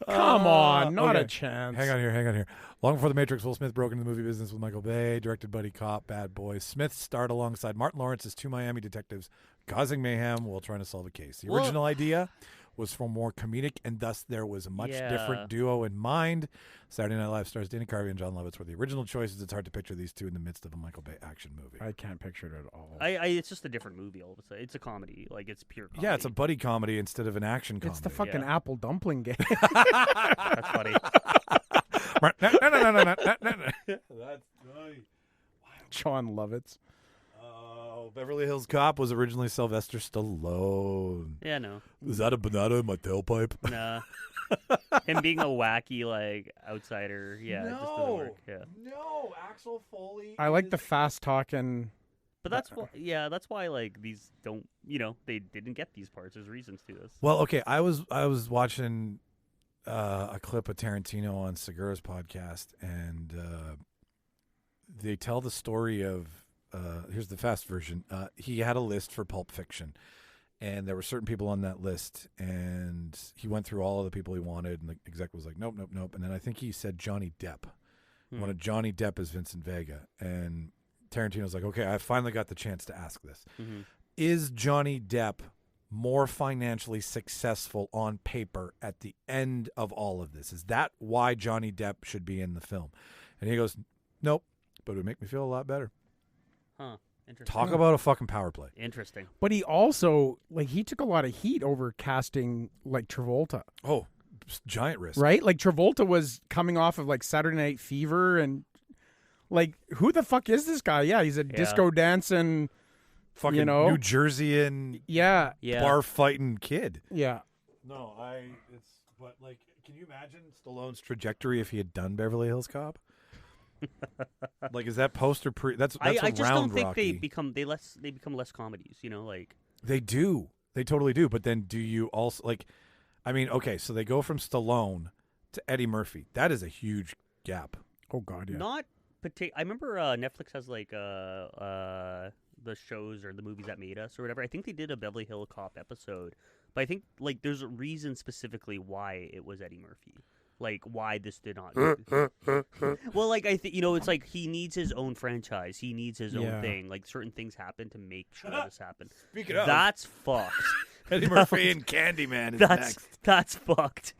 Come on, not okay. a chance. Hang on here. Long before The Matrix, Will Smith broke into the movie business with Michael Bay, directed Buddy Cop, Bad Boys. Smith starred alongside Martin Lawrence as two Miami detectives, causing mayhem while trying to solve a case. The original idea was for more comedic, and thus there was a much different duo in mind. Saturday Night Live stars Dana Carvey and John Lovitz were the original choices. It's hard to picture these two in the midst of a Michael Bay action movie. I can't picture it at all. It's just a different movie all of a sudden. It's a comedy. Like, it's pure comedy. Yeah, it's a buddy comedy instead of an action comedy. It's the fucking Yeah. apple dumpling game. That's funny. No. That's John Lovitz. Oh, Beverly Hills Cop was originally Sylvester Stallone. Yeah, no. Is that a banana in my tailpipe? Nah. Him being a wacky, like, outsider. Yeah, it just doesn't work. Yeah. No, Axel Foley. I like the fast talking. But that's why like these don't, they didn't get these parts. There's reasons to this. Well, okay, I was watching a clip of Tarantino on Segura's podcast, and they tell the story of here's the fast version. He had a list for Pulp Fiction, and there were certain people on that list, and he went through all of the people he wanted, and the exec was like, nope. And then I think he said Johnny Depp. He wanted Johnny Depp as Vincent Vega, and Tarantino's like, okay, I finally got the chance to ask this. Mm-hmm. Is Johnny Depp more financially successful on paper at the end of all of this? Is that why Johnny Depp should be in the film? And he goes, nope, but it would make me feel a lot better. Huh. Interesting. Talk about a fucking power play. Interesting. But he also, he took a lot of heat over casting, Travolta. Oh, giant risk. right? Like Travolta was coming off of like Saturday Night Fever, and like who the fuck is this guy? Yeah, he's a disco dancing, Fucking New Jerseyan yeah, bar fighting kid. yeah. No, but like, can you imagine Stallone's trajectory if he had done Beverly Hills Cop? Like, is that poster pre? That's I just don't think Rocky. they become less comedies. You know, like They do. They totally do. But then do you also like? I mean, okay, so they go from Stallone to Eddie Murphy. That is a huge gap. Oh God, yeah. not I remember Netflix has like the shows or the movies that made us or whatever. I think they did a Beverly Hills Cop episode, but I think like there's a reason specifically why it was Eddie Murphy. Like why this did not. Well, like I think it's like he needs his own franchise. He needs his own thing. Like certain things happen to make sure this happens. Speaking of, that's fucked. Eddie Murphy and Candyman is next. That's fucked.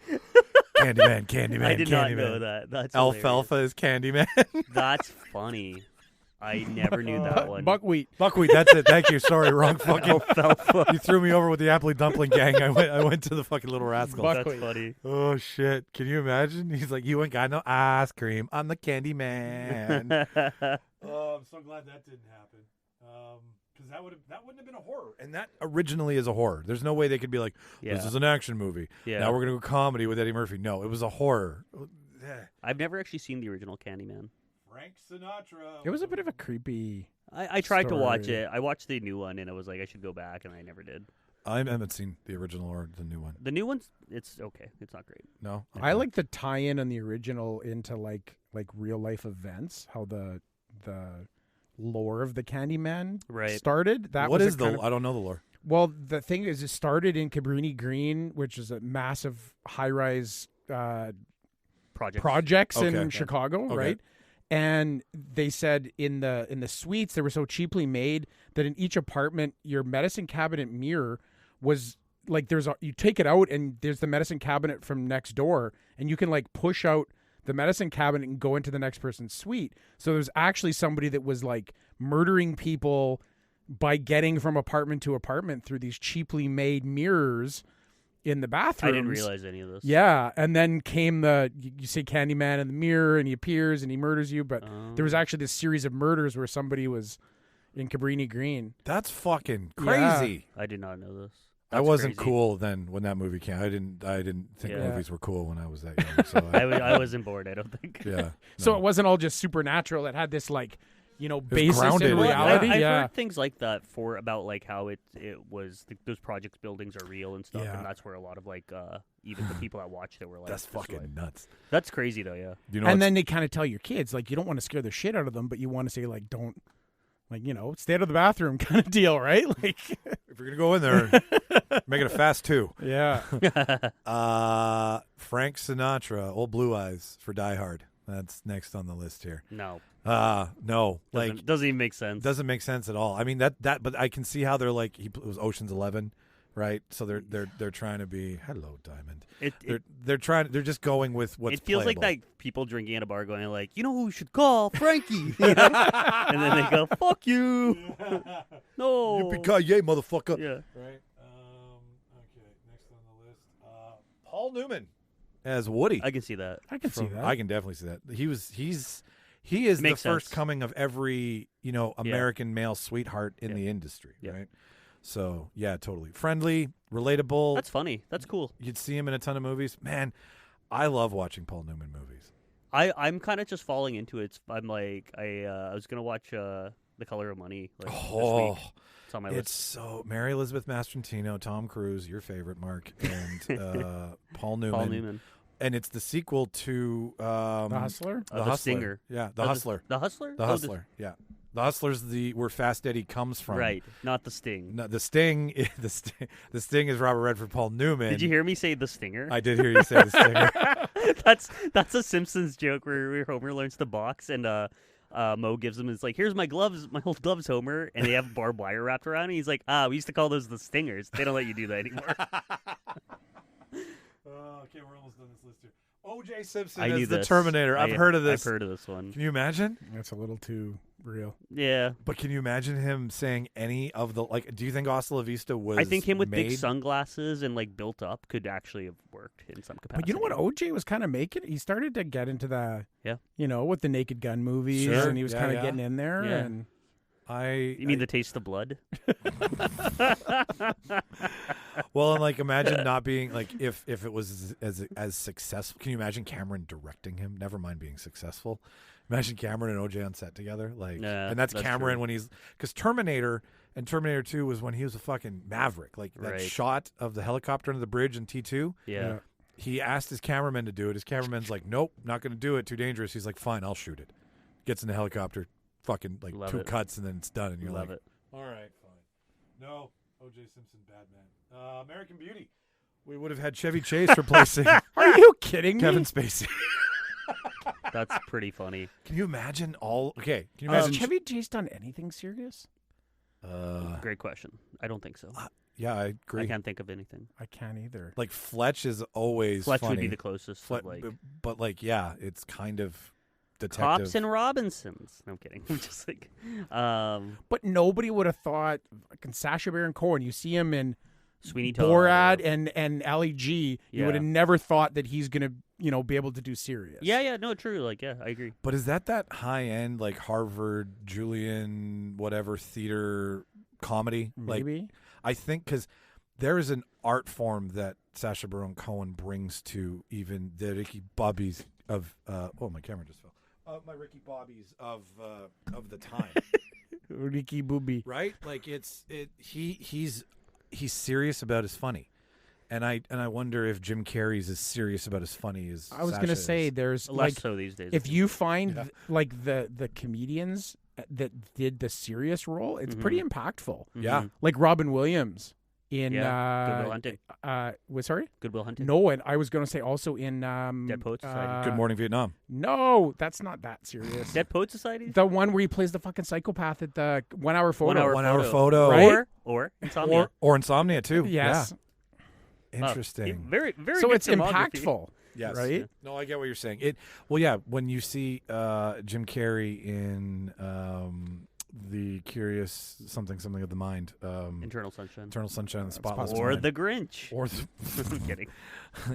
Candyman. I did Candyman. not know that. That's Alfalfa is Candyman. That's funny. I never knew that one. Buckwheat. That's it. Thank you. Sorry, wrong fucking. Alfalfa. You threw me over with the Appley Dumpling Gang. I went to the fucking Little Rascals. That's funny. Oh shit! Can you imagine? He's like, you ain't got no ice cream. I'm the Candyman. Oh, I'm so glad that didn't happen. Because that wouldn't have been a horror, and that originally is a horror. There's no way they could be like, this is an action movie. Yeah. Now we're gonna go comedy with Eddie Murphy. No, it was a horror. I've never actually seen the original Candyman. Frank Sinatra. It was a bit of a creepy. I tried to watch it. I watched the new one, and I was like, I should go back, and I never did. I haven't seen the original or the new one. The new one's it's okay. It's not great. No, okay. I like the tie-in on the original into like real life events. How the lore of the Candyman started. That what was is the? I don't know the lore. Well, the thing is, it started in Cabrini Green, which is a massive high-rise projects in Chicago, right? And they said in the suites they were so cheaply made that in each apartment your medicine cabinet mirror was like you take it out and there's the medicine cabinet from next door and you can like push out the medicine cabinet and go into the next person's suite. So there's actually somebody that was like murdering people by getting from apartment to apartment through these cheaply made mirrors in the bathrooms. I didn't realize any of this. Yeah, and then came you see Candyman in the mirror, and he appears and he murders you. But there was actually this series of murders where somebody was in Cabrini Green. That's fucking crazy. Yeah. I did not know this. I wasn't cool then when that movie came. I didn't think movies were cool when I was that young. So I wasn't bored. I don't think. Yeah. No. So it wasn't all just supernatural. It had this like. Basis grounded in in reality. I've heard things like that about like how it was those projects buildings are real and stuff, and that's where a lot of like even the people that watched it were like, that's fucking nuts. That's crazy though, yeah. And then they kind of tell your kids like you don't want to scare the shit out of them, but you want to say like don't stay out of the bathroom kind of deal, right? Like if you're gonna go in there, make it a fast 2. Yeah. Frank Sinatra, Old Blue Eyes for Die Hard. That's next on the list here. No. No. Doesn't even make sense. Doesn't make sense at all. I mean but I can see how they're like it was Ocean's 11, right? So they're trying to be hello Diamond. They're just going with what's it feels playable. like people drinking at a bar going like, you know who we should call? Frankie. And then they go, fuck you. No. Yippee-ki-yay, motherfucker. Yeah. Right. Okay, next on the list. Paul Newman as Woody. I can see that. I can see that. I can definitely see that. He is Makes the first sense. coming of every, American male sweetheart in the industry, right? So, yeah, totally. Friendly, relatable. That's funny. That's cool. You'd see him in a ton of movies. Man, I love watching Paul Newman movies. I'm kind of just falling into it. I'm like, I was going to watch The Color of Money this week. It's on my list. It's so Mary Elizabeth Mastrantino, Tom Cruise, your favorite, Mark, and Paul Newman. And it's the sequel to The Hustler? The Stinger. Yeah, The Hustler. The Hustler? The Hustler, yeah. The Hustler's where Fast Eddie comes from. Right, not The Sting. No, the Sting is Robert Redford, Paul Newman. Did you hear me say The Stinger? I did hear you say The Stinger. That's a Simpsons joke where Homer learns to box and Mo gives him his like, here's my gloves, my old gloves, Homer, and they have barbed wire wrapped around. And he's like, we used to call those the Stingers. They don't let you do that anymore. Okay, we're almost done this list here. O.J. Simpson I knew as the this. Terminator. I've heard of this. I've heard of this one. Can you imagine? That's a little too real. Yeah. But can you imagine him saying any of the do you think Hasta La Vista was? I think him with made? big sunglasses and like built up could actually have worked in some capacity. But you know what? OJ was kind of making. He started to get into the with the Naked Gun movies, Sure. and he was kind of getting in there. Yeah. And You mean the taste of blood? Well, and imagine not being if it was as successful. Can you imagine Cameron directing him? Never mind being successful. Imagine Cameron and OJ on set together, Yeah, and that's Cameron true. when he's because Terminator and Terminator 2 was when he was a fucking maverick. That Right. shot of the helicopter under the bridge in T2. Yeah. He asked his cameraman to do it. His cameraman's like, "Nope, not going to do it. Too dangerous." He's like, "Fine, I'll shoot it." Gets in the helicopter, fucking Love 2 it. cuts, and then it's done. And you're Love like, it. "All right, fine." No, O.J. Simpson, bad man. American Beauty. We would have had Chevy Chase replacing are you kidding Kevin me? Spacey. That's pretty funny. Can you imagine all? Okay, can you Has imagine? Chevy Chase done anything serious? Great question. I don't think so. Yeah, I agree. I can't think of anything. I can't either. Fletch is always Fletch funny. would be the closest. Flet- of, but yeah, it's kind of detective. Cops and Robinsons. No, I'm kidding. I'm just But nobody would have thought fucking Sacha Baron Cohen. You see him in Sweeney Todd. Borat and Ali G. You Yeah. would have never thought that he's gonna be able to do serious. Yeah, no, true. I agree. But is that high end Harvard Julian whatever theater comedy? Maybe. I think because there is an art form that Sacha Baron Cohen brings to even the Ricky Bobbies of my camera just fell. My Ricky Bobbies of the time, Ricky Booby. right? He's serious about his funny, and I wonder if Jim Carrey's as serious about his funny as I was Sacha gonna is. say there's Less so these days. if you find the comedians that did the serious role, it's pretty impactful. Yeah. Like Robin Williams in Good Will Hunting. Sorry? Good Will Hunting. No, and I was going to say also in Dead Poet Society. Good Morning Vietnam. No, that's not that serious. Dead Poet Society. The one where he plays the fucking psychopath at the 1 hour photo. 1 hour 1 hour photo, Right? Or Insomnia. or Insomnia too. Yes. Yeah. Wow. Interesting. Very, very. So good it's filmography. impactful. Yes. Right? No, I get what you're saying. When you see Jim Carrey in the Curious something of the Mind, Internal Sunshine. Eternal Sunshine of the Spotless Or Mind. The Grinch. Or I'm kidding.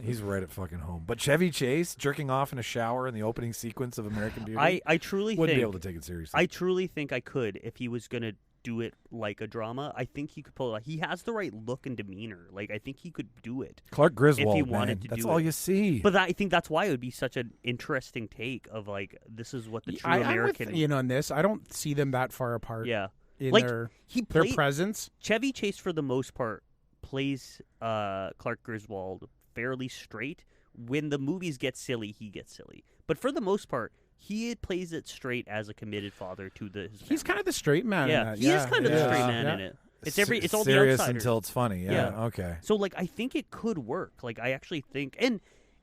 he's right at fucking home. But Chevy Chase jerking off in a shower in the opening sequence of American Beauty, I truly wouldn't think be able to take it seriously. I truly think I could if he was gonna do it like a drama. I think he could pull it off. He has the right look and demeanor. I think he could do it. Clark Griswold, if he man. wanted to That's do all it. you see. But I think that's why it would be such an interesting take of this is what the true American. I'm with Ian on this. I don't see them that far apart. Yeah. In He their played presence. Chevy Chase for the most part plays Clark Griswold fairly straight. When the movies get silly, he gets silly. But for the most part, he plays it straight as a committed father to his He's family. kind of the straight man. in Yeah, that. he is kind of the Yeah. straight man Yeah. in it. It's all the serious outsiders. until it's funny. Yeah. Okay. So I think it could work. I actually think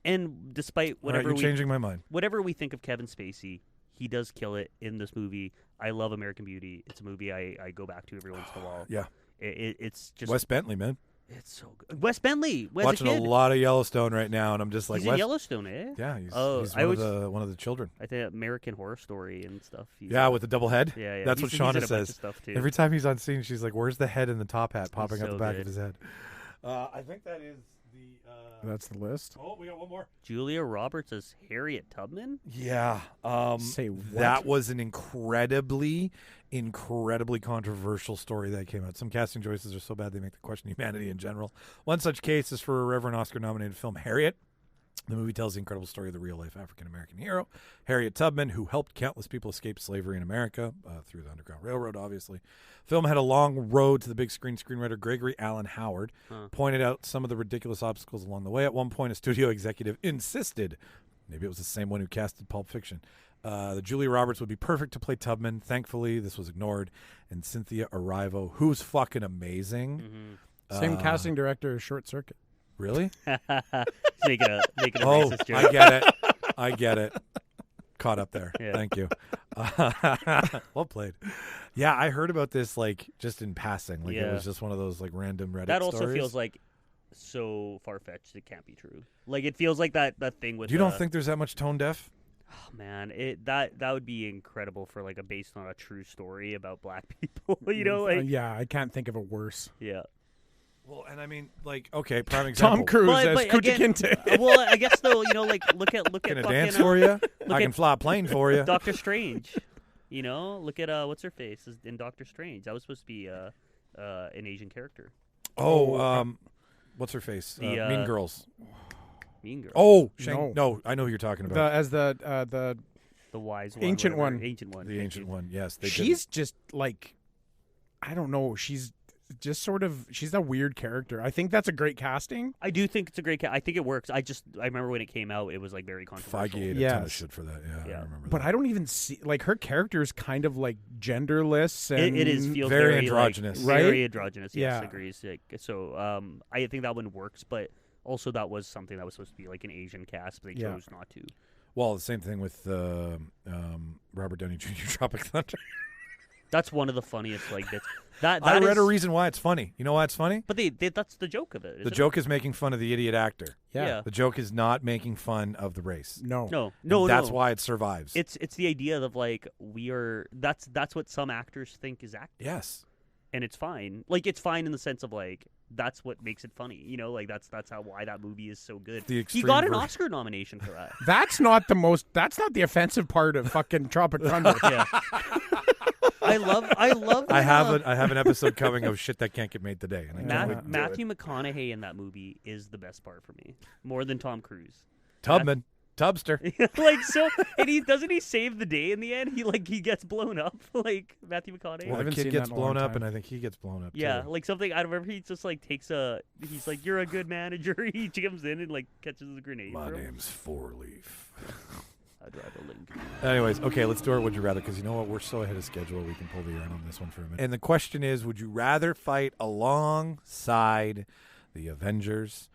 and despite All right, whatever you're changing my mind. whatever we think of Kevin Spacey, he does kill it in this movie. I love American Beauty. It's a movie I go back to every once in a while. Yeah. It's just Wes Bentley, man. it's so good. Wes Bentley, Watching a lot of Yellowstone right now, and I'm just like, He's in Wes- Yellowstone, eh? Yeah, he's I one of the children. I think American Horror Story and stuff. Yeah, with the double head. Yeah. That's He's- what he's in Shauna a bunch of says. stuff, too. Every time he's on scene, she's like, "Where's the head and the top hat popping out so the back good. of his head?" I think that is the. That's the list. Oh, we got one more. Julia Roberts as Harriet Tubman. Yeah. Say what? That was an incredibly controversial story that came out. Some casting choices are so bad they make the question humanity in general. One such case is for a Reverend Oscar-nominated film, Harriet. The movie tells the incredible story of the real-life African-American hero, Harriet Tubman, who helped countless people escape slavery in America through the Underground Railroad, obviously. Film had a long road to the big screen. Screenwriter Gregory Allen Howard pointed out some of the ridiculous obstacles along the way. At one point, a studio executive insisted, maybe it was the same one who casted Pulp Fiction, that Julia Roberts would be perfect to play Tubman. Thankfully, this was ignored. And Cynthia Erivo, who's fucking amazing. Same casting director as Short Circuit. Really? making a Oh, racist joke. I get it. Caught up there. Yeah. Thank you. Well played. Yeah, I heard about this just in passing. It Yeah. was just one of those random Reddit That also stories. feels so far fetched it can't be true. It feels like that thing with. You don't think there's that much tone deaf? Oh, man, that would be incredible for like based on a true story about black people. You know, like yeah, I can't think of a worse. yeah. Well, and I mean, like, okay, prime example. Tom Cruise as Kuta again, Kinte. well, I guess though, you know, like look at Can I fucking, dance for you? I at can fly a plane for you. Doctor Strange. You know, look at what's her face in Doctor Strange. That was supposed to be an Asian character. Oh, what's her face? The, Mean Girls. Mean Girl. Oh, No. I know who you're talking about. The The wise one. ancient whatever. one. Ancient one. The ancient one. Yes, they she's just like, I don't know. She's just sort of, she's a weird character. I think that's a great casting. I do think it's a great. I think it works. I remember when it came out, it was like very controversial. Feige ate a ton of shit for that. Yeah, I remember But that. I don't even see, like, her character is kind of like genderless. And It is feels very very androgynous. like, Right? Very androgynous. Yes, Yeah. agrees. Like, so I think that one works, but also that was something that was supposed to be like an Asian cast, but they chose not to. Well, the same thing with Robert Downey Jr. Tropic Thunder. That's one of the funniest like bits. That I read is, a reason why it's funny. You know why it's funny? but they that's the joke of it. The isn't joke is making fun of the idiot actor. Yeah. The joke is not making fun of the race. No. it? No, And that's no. why it survives. It's the idea of like that's what some actors think is acting. Yes. And it's fine. Like it's fine in the sense of like that's what makes it funny. You know, like that's why that movie is so good. The He extreme got an version. Oscar nomination for that. That's not the offensive part of fucking Tropic Thunder. Yeah. I love I have an episode coming of shit that can't get made today, and I can't wait to do it. Matthew McConaughey in that movie is the best part for me, more than Tom Cruise. Tubster. Like so, and he save the day in the end. He gets blown up like Matthew McConaughey. Well, the haven't kid seen gets that in a long blown up, time. and I think he gets blown up. Yeah, too. like something I remember. He just like he's like, "You're a good manager." He comes in and like catches a grenade. My for him. name's Four Leaf. I'd rather Lincoln. Anyways, okay, let's do our Would You Rather, because you know what? We're so ahead of schedule, we can pull the yarn on this one for a minute. And the question is, would you rather fight alongside the Avengers,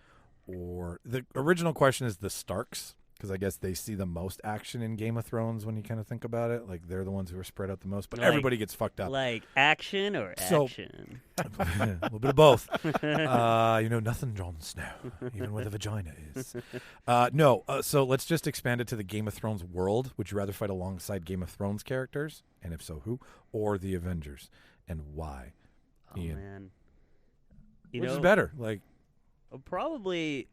or the original question is the Starks, because I guess they see the most action in Game of Thrones when you kind of think about it. Like, they're the ones who are spread out the most, but Like- everybody gets fucked up. Like action or So- action? A little bit of both. You know nothing, Jon Snow, even where the vagina is. No, so let's just expand it to the Game of Thrones world. Would you rather fight alongside Game of Thrones characters, and if so, who, or the Avengers, and why? Oh Ian. man, Which is better? Like, probably.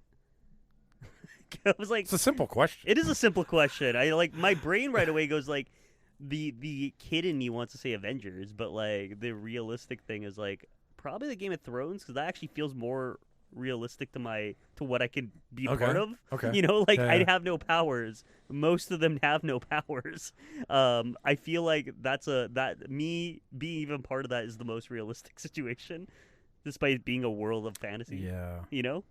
I was like, it's a simple question. it is a simple question. I like my brain right away goes like, the kid in me wants to say Avengers, but like the realistic thing is like probably the Game of Thrones because that actually feels more realistic to what I can be Okay. part of. Okay. You know, like Yeah, I yeah. have no powers. Most of them have no powers. I feel like that me being even part of that is the most realistic situation, despite being a world of fantasy. Yeah. You know,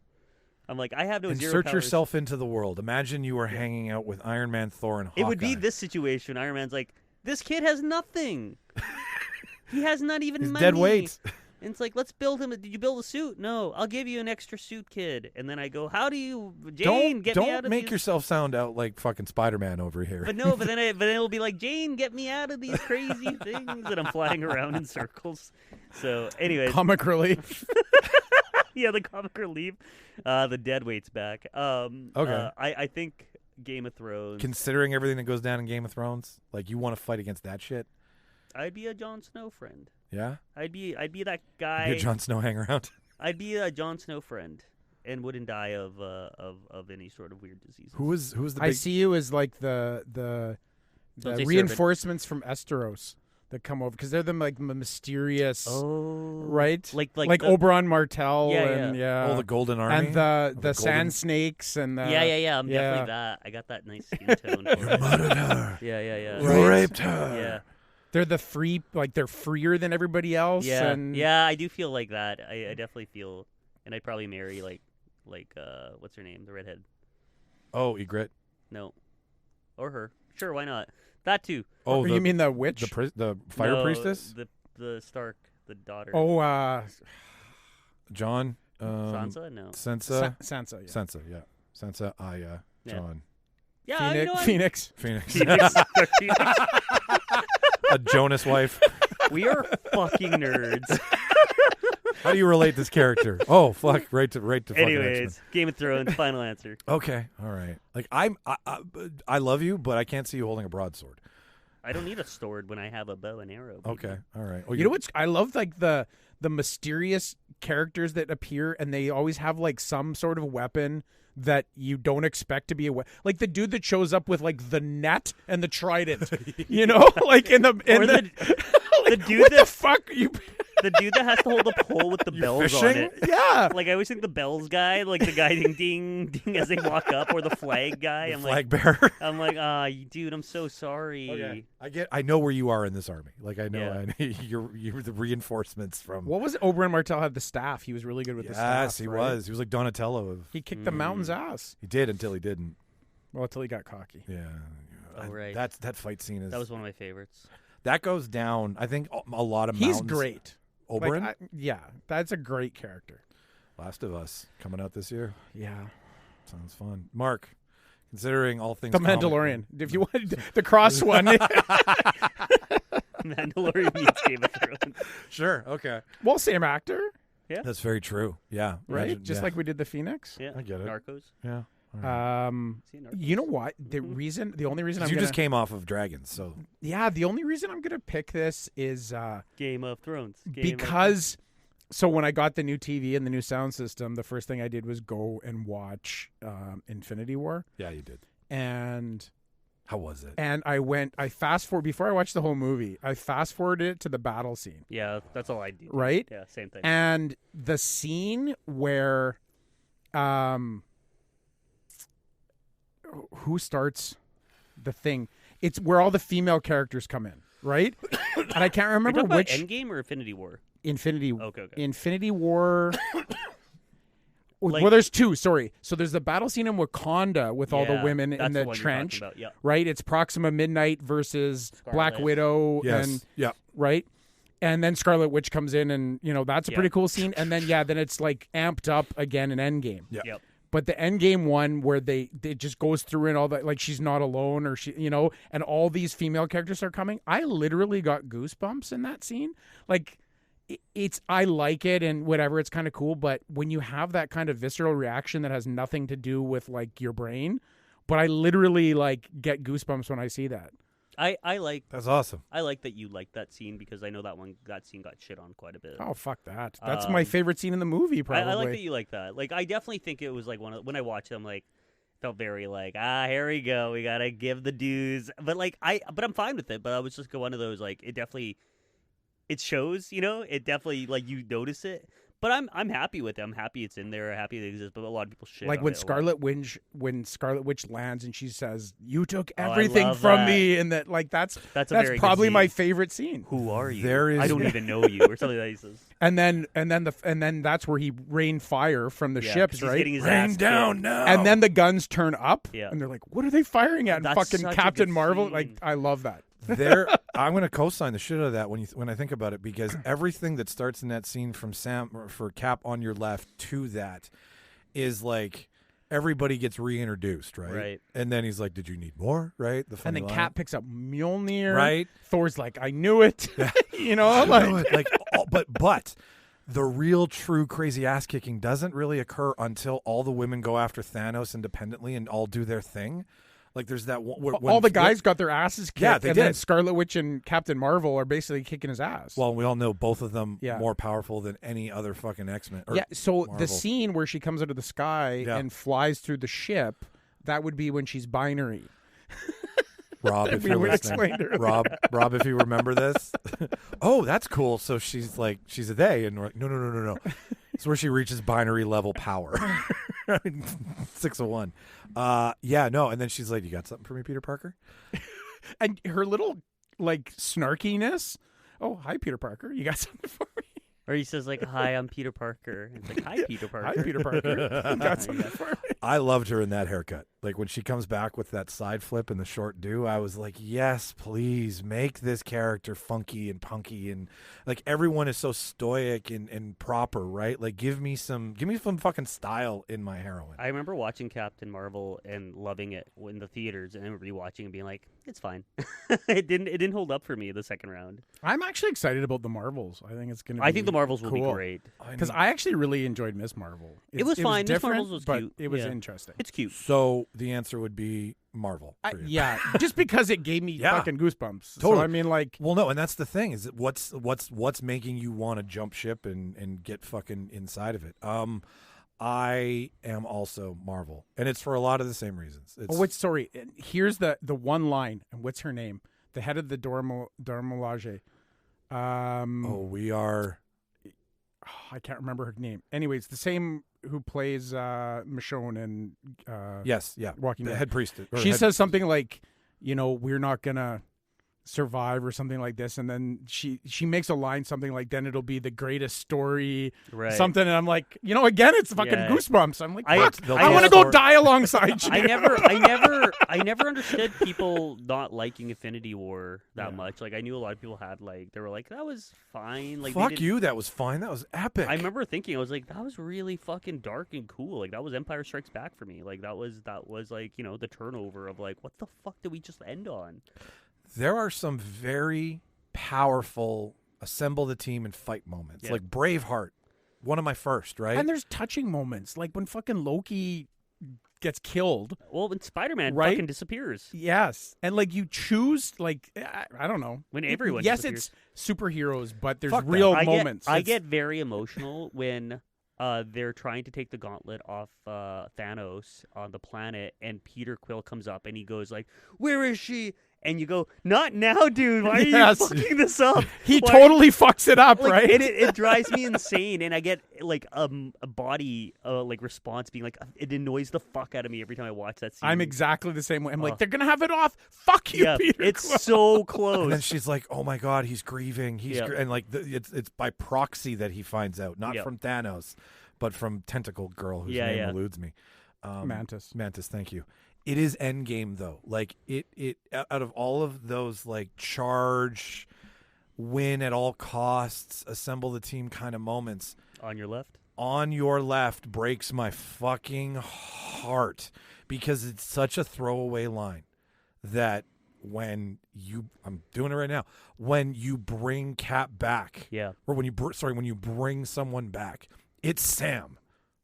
I'm like I have no zero Insert powers. yourself into the world. Imagine you were hanging out with Iron Man, Thor, and Hawkeye. It would be this situation. Iron Man's like, this kid has nothing. He has not even He's money. dead weight. And it's like, let's build him. Did you build a suit? No, I'll give you an extra suit, kid. And then I go, how do you, Jane, get me out Don't of make these? yourself sound out like fucking Spider-Man over here. But no, but then it'll be like, Jane, get me out of these crazy things. And I'm flying around in circles. So, anyways, Comic relief. yeah, the comic relief, the dead weight's back. Okay. I think Game of Thrones. Considering everything that goes down in Game of Thrones, like, you want to fight against that shit? I'd be a Jon Snow friend. Yeah? I'd be that Be guy. a Jon Snow hang around? I'd be a Jon Snow friend and wouldn't die of any sort of weird diseases. Who was the big... I see you as like the Don't say reinforcements from Esteros that come over because they're the like mysterious, right? Like like the- Oberyn Martell Yeah, and Oh, the Golden Army? and the golden- sand snakes and the, yeah. I'm definitely that. I got that nice skin tone. For it. murdered her. Yeah. You raped her. Yeah. They're the free, like they're freer than everybody else. Yeah. and Yeah, I do feel like that. I definitely feel, and I'd probably marry like what's her name, the redhead? Oh, Ygritte. No, or her. Sure, why not? That too. Oh, you mean the witch? the fire No, priestess? The Stark, the daughter. Oh, John? Sansa? No. Sansa? Sansa. Yeah. Sansa, yeah. Sansa, Yeah. John. Yeah, you know what? Phoenix. Phoenix. Phoenix. A Jonas wife. We are fucking nerds. How do you relate this character? Oh, fuck, right to fucking Anyways, X-Men. Game of Thrones, final answer. Okay, all right. Like I love you, but I can't see you holding a broadsword. I don't need a sword when I have a bow and arrow. baby. Okay, all right. Well, You know what's? I love like the mysterious characters that appear, and they always have like some sort of weapon that you don't expect to be a weapon. Like the dude that shows up with like the net and the trident, you know, like in the Or the like, dude what that the fuck you? the dude that has to hold a pole with the bells on fishing? it. Yeah, Like I always think the bells guy, like the guy ding ding ding as they walk up, or the flag guy. I'm flag bearer. like, dude, I'm so sorry. Okay. I know where you are in this army. Like I know Yeah. you're the reinforcements from. what was it? Oberyn Martell had the staff. He was really good with the staff. Yes, he right? was. He was like Donatello. He kicked the mountain's ass. He did until he didn't. Well, until he got cocky. Yeah. Oh, right. That fight scene is That was one of my favorites. that goes down. I think a lot of He's mountains. great. Oberyn, Like, yeah, that's a great character. Last of Us coming out this year. Yeah. Sounds fun. Mark, considering all things The comic- Mandalorian. If you want the cross one. Mandalorian meets Game of Thrones. Sure. Okay. Well, same actor, That's very true. Yeah. right? Imagine- Just yeah. like we did the Phoenix. Yeah, I get it. Narcos. Yeah. All right. See, Narcos. You know what? The only reason 'Cause I'm you gonna, just came off of Dragons, so the only reason I'm gonna pick this is Game of Thrones. because so when I got the new TV and the new sound system, the first thing I did was go and watch Infinity War, yeah, you did. and How was it? I fast forward before I watched the whole movie. I fast forwarded it to the battle scene, Yeah, that's all I do. right? Yeah, same thing. And the scene where, who starts the thing? It's where all the female characters come in, right? And I can't You're remember talking about which Endgame or Infinity War? Infinity Okay. Infinity War. Like- Well, there's two. Sorry. So there's the battle scene in Wakanda with all the Yeah, women that's in the one you're talking trench, about, yeah. right? It's Proxima Midnight versus Black Scarlet. Widow, Yes. and Yeah. right. And then Scarlet Witch comes in, and that's a Yeah. pretty cool scene. And then then it's like amped up again in Endgame. Yeah. Yep. But the Endgame one where they just goes through and all that, like she's not alone, or she, and all these female characters are coming. I literally got goosebumps in that scene. Like I like it and whatever, it's kind of cool. But when you have that kind of visceral reaction that has nothing to do with like your brain, but I literally like get goosebumps when I see that. I like That's awesome. that you like that scene because I know that scene got shit on quite a bit. Oh, fuck that. That's my favorite scene in the movie, probably. I like that you like that. Like I definitely think it was like when I watched it, I'm like felt very like here we go, we gotta give the dues. But like but I'm fine with it. But I was just one of those like it shows, it definitely like you notice it. But I'm happy with it. I'm happy it's in there. Happy it exists. But a lot of people shit. Like on when it a lot. Scarlet Witch lands and she says, "You took I everything love from that. me," and that like that's a very good probably my scene. favorite scene. Who are you? There is- I don't even know you, or something that he says. And then that's where he rained fire from the Yeah, 'cause ships, he's right? getting his Rain ass down kicked. now. And then the guns turn up, Yeah. and they're like, "What are they firing at?" And That's fucking such a Captain good Marvel, scene. like I love that. I'm going to co-sign the shit out of that when I think about it, because everything that starts in that scene from Sam or for Cap on your left to that is like everybody gets reintroduced, right? Right. And then he's like, "Did you need more?" Right? The And funny then line. Cap picks up Mjolnir. Right. Thor's like, "I knew it." But the real true crazy ass kicking doesn't really occur until all the women go after Thanos independently and all do their thing. Like there's that one. all the guys got their asses kicked, Yeah, they and then did. Scarlet Witch and Captain Marvel are basically kicking his ass. Well, we all know both of them Yeah. more powerful than any other fucking X-Men. or yeah. So Marvel. the scene where she comes out of the sky Yeah. and flies through the ship, that would be when she's binary. Rob, if We you're would listening, explain earlier. Rob, if you remember this, oh, that's cool. So she's a they, and we're like, no. It's where she reaches binary level power, 601. Yeah, no, and then she's like, "You got something for me, Peter Parker?" And her little like snarkiness. "Oh, hi, Peter Parker. You got something for me?" Or he says like, "Hi, I'm Peter Parker." And it's like, "Hi, Peter Parker." Hi, Peter Parker. You got something for me? I loved her in that haircut. Like when she comes back with that side flip and the short do, I was like, yes, please make this character funky and punky, and like everyone is so stoic and proper, right? Like give me some fucking style in my heroine. I remember watching Captain Marvel and loving it in the theaters, and then rewatching and being like, It's fine. It didn't hold up for me the second round. I'm actually excited about the Marvels. I think it's going to be I think the Marvels will be cool. great. Because I actually really enjoyed Miss Marvel. It was fine. Miss different, Marvel was but cute. it was Yeah. interesting. It's cute. So the answer would be Marvel. For you. Yeah, just because it gave me Yeah. fucking goosebumps. Totally. So, I mean, like, Well, no, and that's the thing is that what's making you want to jump ship and get fucking inside of it. I am also Marvel, and it's for a lot of the same reasons. It's, sorry. Here's the one line, and what's her name? The head of the Dormelage. we are. I can't remember her name. Anyway, it's the same who plays Michonne and Yes, yeah, Walking the Dead. head priest. She says something like, we're not gonna survive or something like this, and then she makes a line something like, then it'll be the greatest story, Right. something, and I'm like, again, it's fucking Yeah. goosebumps. I'm like, I- fuck, They'll I tell want to a go story. die alongside you. I never understood people not liking Infinity War that much. Like, I knew a lot of people had, like, they were like, that was fine. Like, they Fuck didn't- you. That was fine. That was epic. I remember thinking, I was like, that was really fucking dark and cool. Like, that was Empire Strikes Back for me. Like, that was like, the turnover of, like, what the fuck did we just end on? There are some very powerful assemble the team and fight moments, Yeah. like Braveheart, one of my first, right? And there's touching moments, like when fucking Loki gets killed. Well, when Spider-Man Right? fucking disappears. Yes, and like you choose, like I don't know. When everyone yes, disappears. it's superheroes, but there's Fuck that. real I moments. I It's- get very emotional when they're trying to take the gauntlet off Thanos on the planet, and Peter Quill comes up and he goes like, "Where is she?" And you go, "Not now, dude. Why are Yes. you fucking this up?" he Why- totally fucks it up, like, right? And it drives me insane, and I get like a body like response being like, it annoys the fuck out of me every time I watch that scene. I'm exactly the same way. I'm like, Oh. they're gonna have it off. Fuck you, Yeah, Peter. it's Quill. so and close. then she's like, "Oh my god, he's grieving. He's Yeah. and like it's by proxy that he finds out, not Yeah. from Thanos, but from Tentacle Girl, whose Yeah, name yeah. eludes me. Mantis. Mantis, thank you. It is Endgame though. Like it out of all of those like charge, win at all costs, assemble the team kind of moments. On your left. On your left breaks my fucking heart because it's such a throwaway line that when I'm doing it right now, when you bring Cap back, Yeah. or when you bring someone back, it's Sam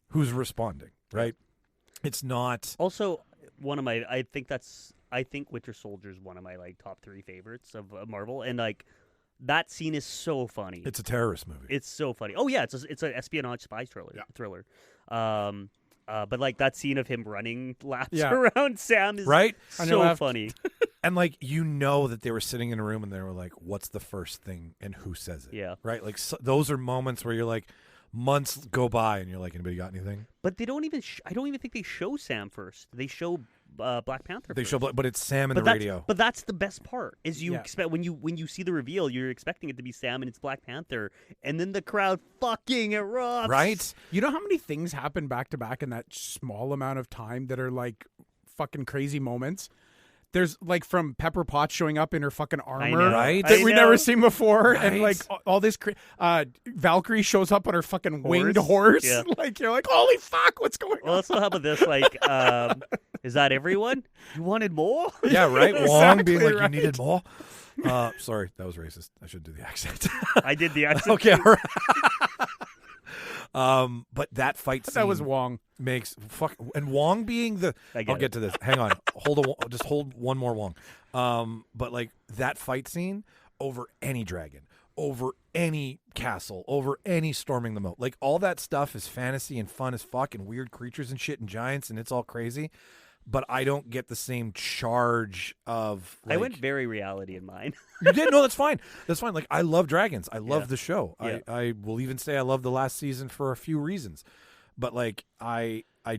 who's responding, right? It's not. Also, one of my, I think Winter Soldier is one of my like top 3 favorites of Marvel, and like that scene is so funny. It's a terrorist movie. It's so funny. Oh yeah, it's an espionage spy thriller. But like that scene of him running laps Yeah. around Sam is Right? On your so left. funny. And like that they were sitting in a room and they were like, "What's the first thing and who says it?" Yeah. Right? Like those are moments where you're like, months go by and you're like, "Anybody got anything?" But they don't even. I don't even think they show Sam first. They show Black Panther. They first. show, but it's Sam in But the that's, radio. but that's the best part. Is you Yeah. expect when you see the reveal, you're expecting it to be Sam and it's Black Panther, and then the crowd fucking erupts. Right? You know how many things happen back to back in that small amount of time that are like fucking crazy moments? There's like from Pepper Potts showing up in her fucking armor know. Right? that I we know. never seen before, and Right. like all this. Valkyrie shows up on her fucking winged Horse? horse. Yeah. Like you're like, holy fuck, what's going on? Well, so how about this? Like, is that everyone? You wanted more? Yeah, right. Wong Exactly being like, right. "You needed more." Sorry, that was racist. I should do the accent. I did the accent. Okay, all right. But that fight scene That was Wong. makes and Wong being the. I get I'll it. get to this. Hang on. Just hold one more Wong. But like that fight scene over any dragon, over any castle, over any storming the moat, like all that stuff is fantasy and fun as fuck and weird creatures and shit and giants and it's all crazy. But I don't get the same charge of. Like, I went very reality in mine. You did? No, that's fine. That's fine. Like, I love dragons. I love Yeah. the show. Yeah. I will even say I love the last season for a few reasons. But, like, I know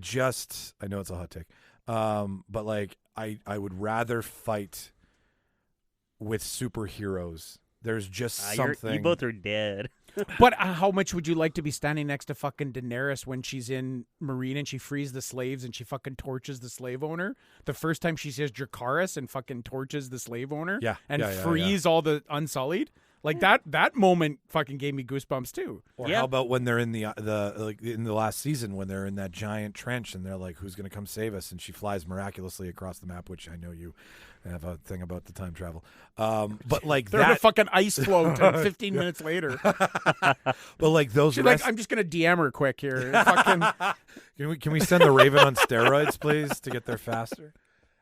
it's a hot take. But, like, I would rather fight with superheroes. There's just something. You both are dead. But how much would you like to be standing next to fucking Daenerys when she's in Marine and she frees the slaves and she fucking torches the slave owner? The first time she says Dracarys and fucking torches the slave owner, Yeah, and yeah, yeah, frees all the Unsullied. Like that moment fucking gave me goosebumps too. Or Yeah. how about when they're in the like in the last season when they're in that giant trench and they're like, "Who's going to come save us?" And she flies miraculously across the map, which I know you have a thing about the time travel. But like They're in a that, fucking ice float, and 15 minutes later, but like those. she's like, "I'm just gonna DM her quick here." Fucking, Can we send the Raven on steroids, please, to get there faster?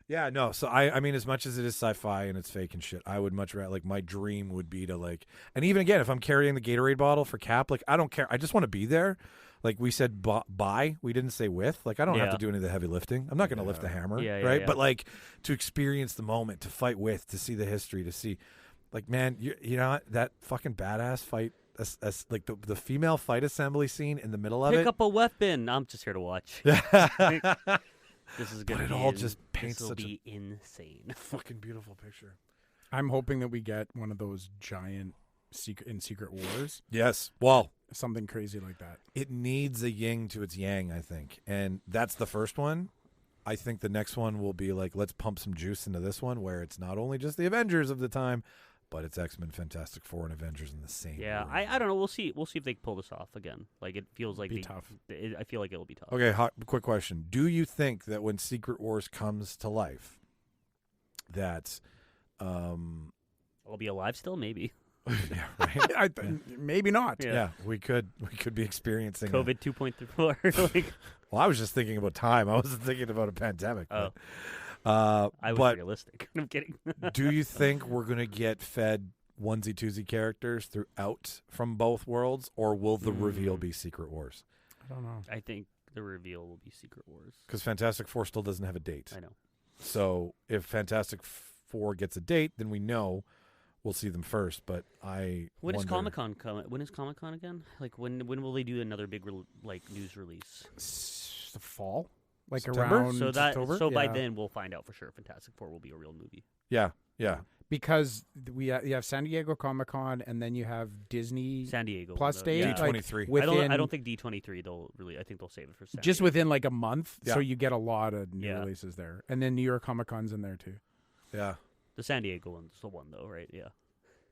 Yeah, no. So I mean, as much as it is sci-fi and it's fake and shit, I would much rather, like, my dream would be to, like, and even again, if I'm carrying the Gatorade bottle for Cap, like, I don't care. I just want to be there. Like we said, buy. We didn't say with. Like, I don't have Yeah. to do any of the heavy lifting. I'm not going to lift the hammer, Yeah, yeah, right? yeah. But like to experience the moment, to fight with, to see the history, to see, like, man, you know what? That fucking badass fight. Like the female fight assembly scene in the middle of Pick it. up a weapon. I'm just here to watch. This is gonna But it be all just paints This will such a- be insane. fucking beautiful picture. I'm hoping that we get one of those giant Secret Wars, Yes. Well, something crazy like that. it needs a yin to its yang, I think. And that's the first one. I think the next one will be like, let's pump some juice into this one where it's not only just the Avengers of the time, but it's X-Men, Fantastic Four, and Avengers in the same Yeah, room. I don't know. We'll see. We'll see if they pull this off again. Like it feels like Be tough. I feel like it'll be tough. Okay, quick question. Do you think that when Secret Wars comes to life, that I'll be alive still, maybe. yeah, right? Maybe not. Yeah. Yeah, we could be experiencing that. COVID 2.3. Like, Well, I was just thinking about time. I wasn't thinking about a pandemic. oh, But, I was but realistic. I'm kidding. do you think we're going to get fed onesie-twosie characters throughout from both worlds, or will the reveal be Secret Wars? I don't know. I think the reveal will be Secret Wars. Because Fantastic Four still doesn't have a date. I know. So if Fantastic Four gets a date, then we know we'll see them first. But I When is wonder- Comic-Con coming? When is Comic-Con again? Like when will they do another big news release? The fall, like September? around So that October? by Yeah. then we'll find out for sure. Fantastic Four will be a real movie. Yeah, yeah. Because you have San Diego Comic-Con, and then you have Disney San Diego Plus though, date, yeah. D23. Like, within, I don't think D23 they'll really. I think they'll save it for San just Diego. within like a month, Yeah. so you get a lot of new Yeah. releases there, and then New York Comic-Con's in there too. Yeah. The San Diego one's the one though, right? Yeah.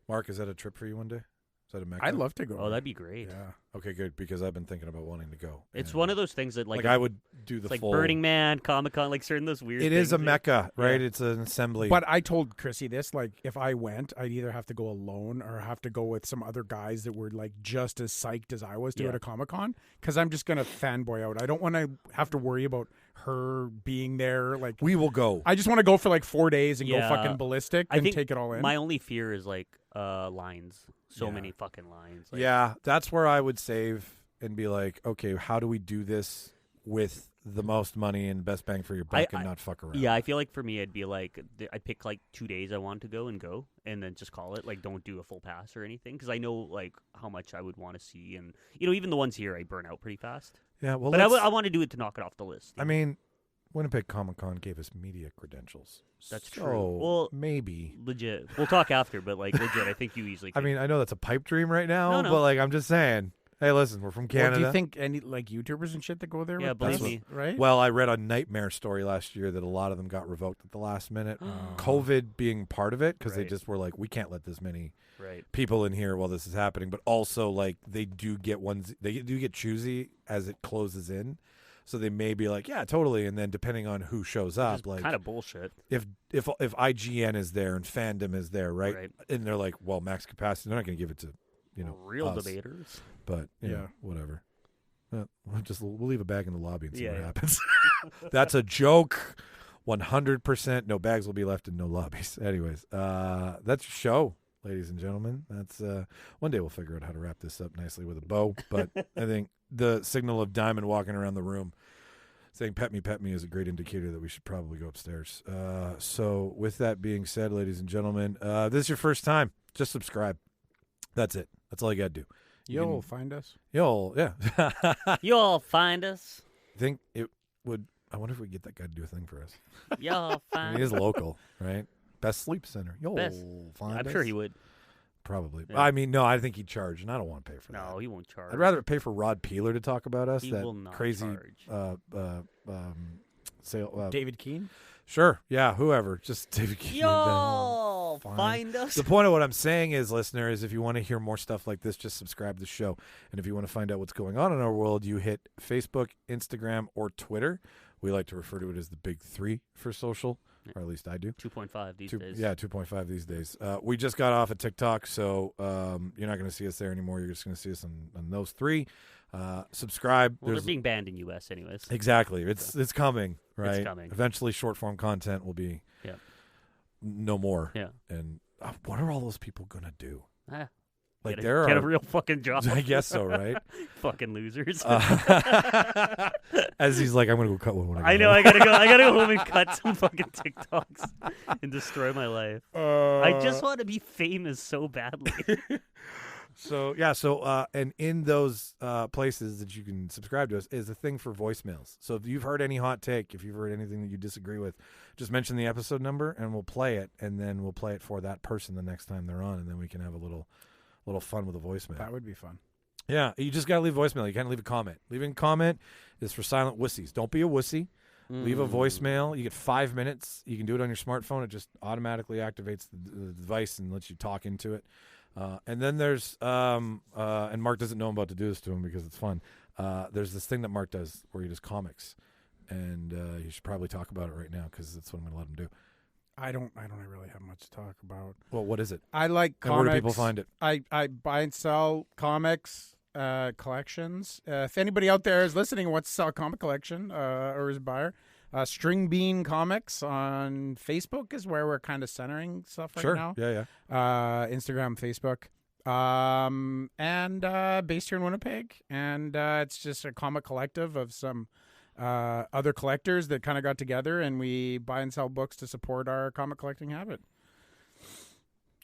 Mark, is that a trip for you one day? Is that a Mecca? I'd love to go. Oh, that'd be great. Yeah. Okay, good, because I've been thinking about wanting to go. It's And, one of those things that like I would do the it's like full. Burning Man, Comic-Con, like certain those weird. It is things a that- Mecca, right? Yeah. It's an assembly. But I told Chrissy this, like, if I went, I'd either have to go alone or have to go with some other guys that were like just as psyched as I was to Yeah. go to Comic-Con, because I'm just gonna fanboy out. I don't want to have to worry about her being there. Like, we will go. I just want to go for like 4 days and go Yeah. fucking ballistic I and think take it all in. My only fear is like lines. So Yeah. many fucking lines. Like, Yeah, that's where I would save and be like, okay, how do we do this with the most money and best bang for your buck and not fuck around? Yeah, I feel like for me, I'd be like, I'd pick like 2 days I want to go, and then just call it. Like, don't do a full pass or anything, because I know like how much I would want to see, and even the ones here I burn out pretty fast. Yeah, well, But I want to do it to knock it off the list. I mean, Winnipeg Comic Con gave us media credentials. That's so true. Well, maybe. legit. We'll talk after, but like legit, I think you easily. I mean, I know that's a pipe dream right now, No. but like, I'm just saying. Hey, listen, we're from Well, Canada. do you think any like YouTubers and shit that go there? Yeah, with believe this, me. right? Well, I read a nightmare story last year that a lot of them got revoked at the last minute. COVID being part of it, because they Right. just were like, we can't let this many right. people in here while this is happening. But also, like, they do get choosy as it closes in. So they may be like, yeah, totally. And then depending on who shows up, like, Kind of bullshit. if IGN is there and fandom is there, right? Right. And they're like, well, max capacity, they're not going to give it to, Real us. debaters. But you know, whatever. We'll leave a bag in the lobby and see Yeah, what yeah. happens. That's a joke. 100%. No bags will be left in no lobbies. Anyways, that's your show, ladies and gentlemen. That's one day we'll figure out how to wrap this up nicely with a bow. But I think the signal of Diamond walking around the room saying pet me is a great indicator that we should probably go upstairs. So with that being said, ladies and gentlemen, this is your first time, just subscribe. That's it. That's all you got to do. You'll find us. Yeah. You'll find us. Think it would. I wonder if we could get that guy to do a thing for us. You'll I find mean, he is local, right? Best sleep center. You'll Best. find I'm us. sure he would. Probably. Yeah. I mean, no, I think he'd charge, and I don't want to pay for that. No, he won't charge. I'd rather pay for Rod Peeler to talk about us. He that will not crazy charge. sale. David Keene. Sure. Yeah. Whoever. Just David Keane. You'll Oh, fine. find us. The point of what I'm saying is, listener, is if you want to hear more stuff like this, just subscribe to the show. And if you want to find out what's going on in our world, you hit Facebook, Instagram, or Twitter. We like to refer to it as the big three for social, or at least I do. 2.5 these days. Yeah, 2.5 these days. We just got off of TikTok, so you're not going to see us there anymore. You're just going to see us on those three. Subscribe. Well, they're being banned in U.S. anyways. Exactly. It's coming, right? It's coming. Eventually, short-form content will be no more. Yeah. And what are all those people going to do? Like get a real fucking job. I guess so, right? Fucking losers. As he's like, I'm gonna go cut one. I know. I gotta go home and cut some fucking TikToks and destroy my life. I just want to be famous so badly. So and in those places that you can subscribe to us is a thing for voicemails. So if you've heard any hot take, if you've heard anything that you disagree with, just mention the episode number and we'll play it, and then we'll play it for that person the next time they're on, and then we can have a little fun with a voicemail. That would be fun. Yeah, you just got to leave a voicemail. You can't leave a comment. Leaving a comment is for silent wussies. Don't be a wussie. Leave a voicemail. You get 5 minutes. You can do it on your smartphone. It just automatically activates the device and lets you talk into it. And then there's, and Mark doesn't know I'm about to do this to him because it's fun. There's this thing that Mark does where he does comics. And you should probably talk about it right now because that's what I'm going to let him do. I don't really have much to talk about. Well, what is it? I like comics. And where do people find it? I buy and sell comics collections. If anybody out there is listening and wants to sell a comic collection or is a buyer, String Bean Comics on Facebook is where we're kind of centering stuff right now. Yeah. Instagram, Facebook. And based here in Winnipeg. And it's just a comic collective of some other collectors that kind of got together, and we buy and sell books to support our comic collecting habit.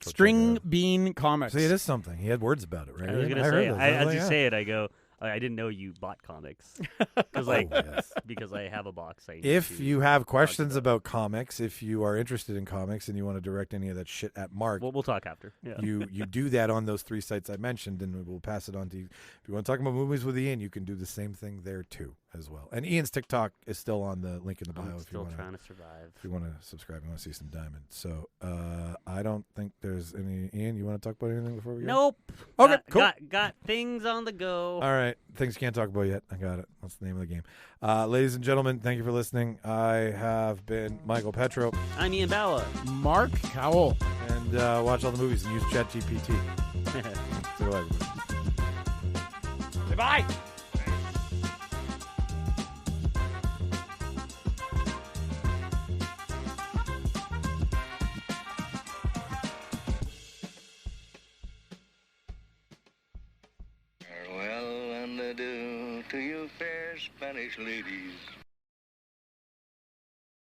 String Bean Comics. See, it is something. He had words about it, right? I was going to say, as you say it, I go, I didn't know you bought comics. Because I have a box. If you have questions about comics, if you are interested in comics and you want to direct any of that shit at Mark, we'll talk after. Yeah. You do that on those 3 sites I mentioned, and we'll pass it on to you. If you want to talk about movies with Ian, you can do the same thing there too, as well. And Ian's TikTok is still on the link in the bio. I'm if still you want trying to survive. If you want to subscribe, you want to see some diamonds. So I don't think there's any. Ian, you want to talk about anything before we go? Nope. Okay, cool. Got things on the go. All right. Things you can't talk about yet. I got it. That's the name of the game. Ladies and gentlemen, thank you for listening. I have been Michael Petrow. I'm Ian Bawa. Mark Cowell. And watch all the movies and use ChatGPT. Say bye, everybody. Say bye. Farewell and adieu to you fair Spanish ladies.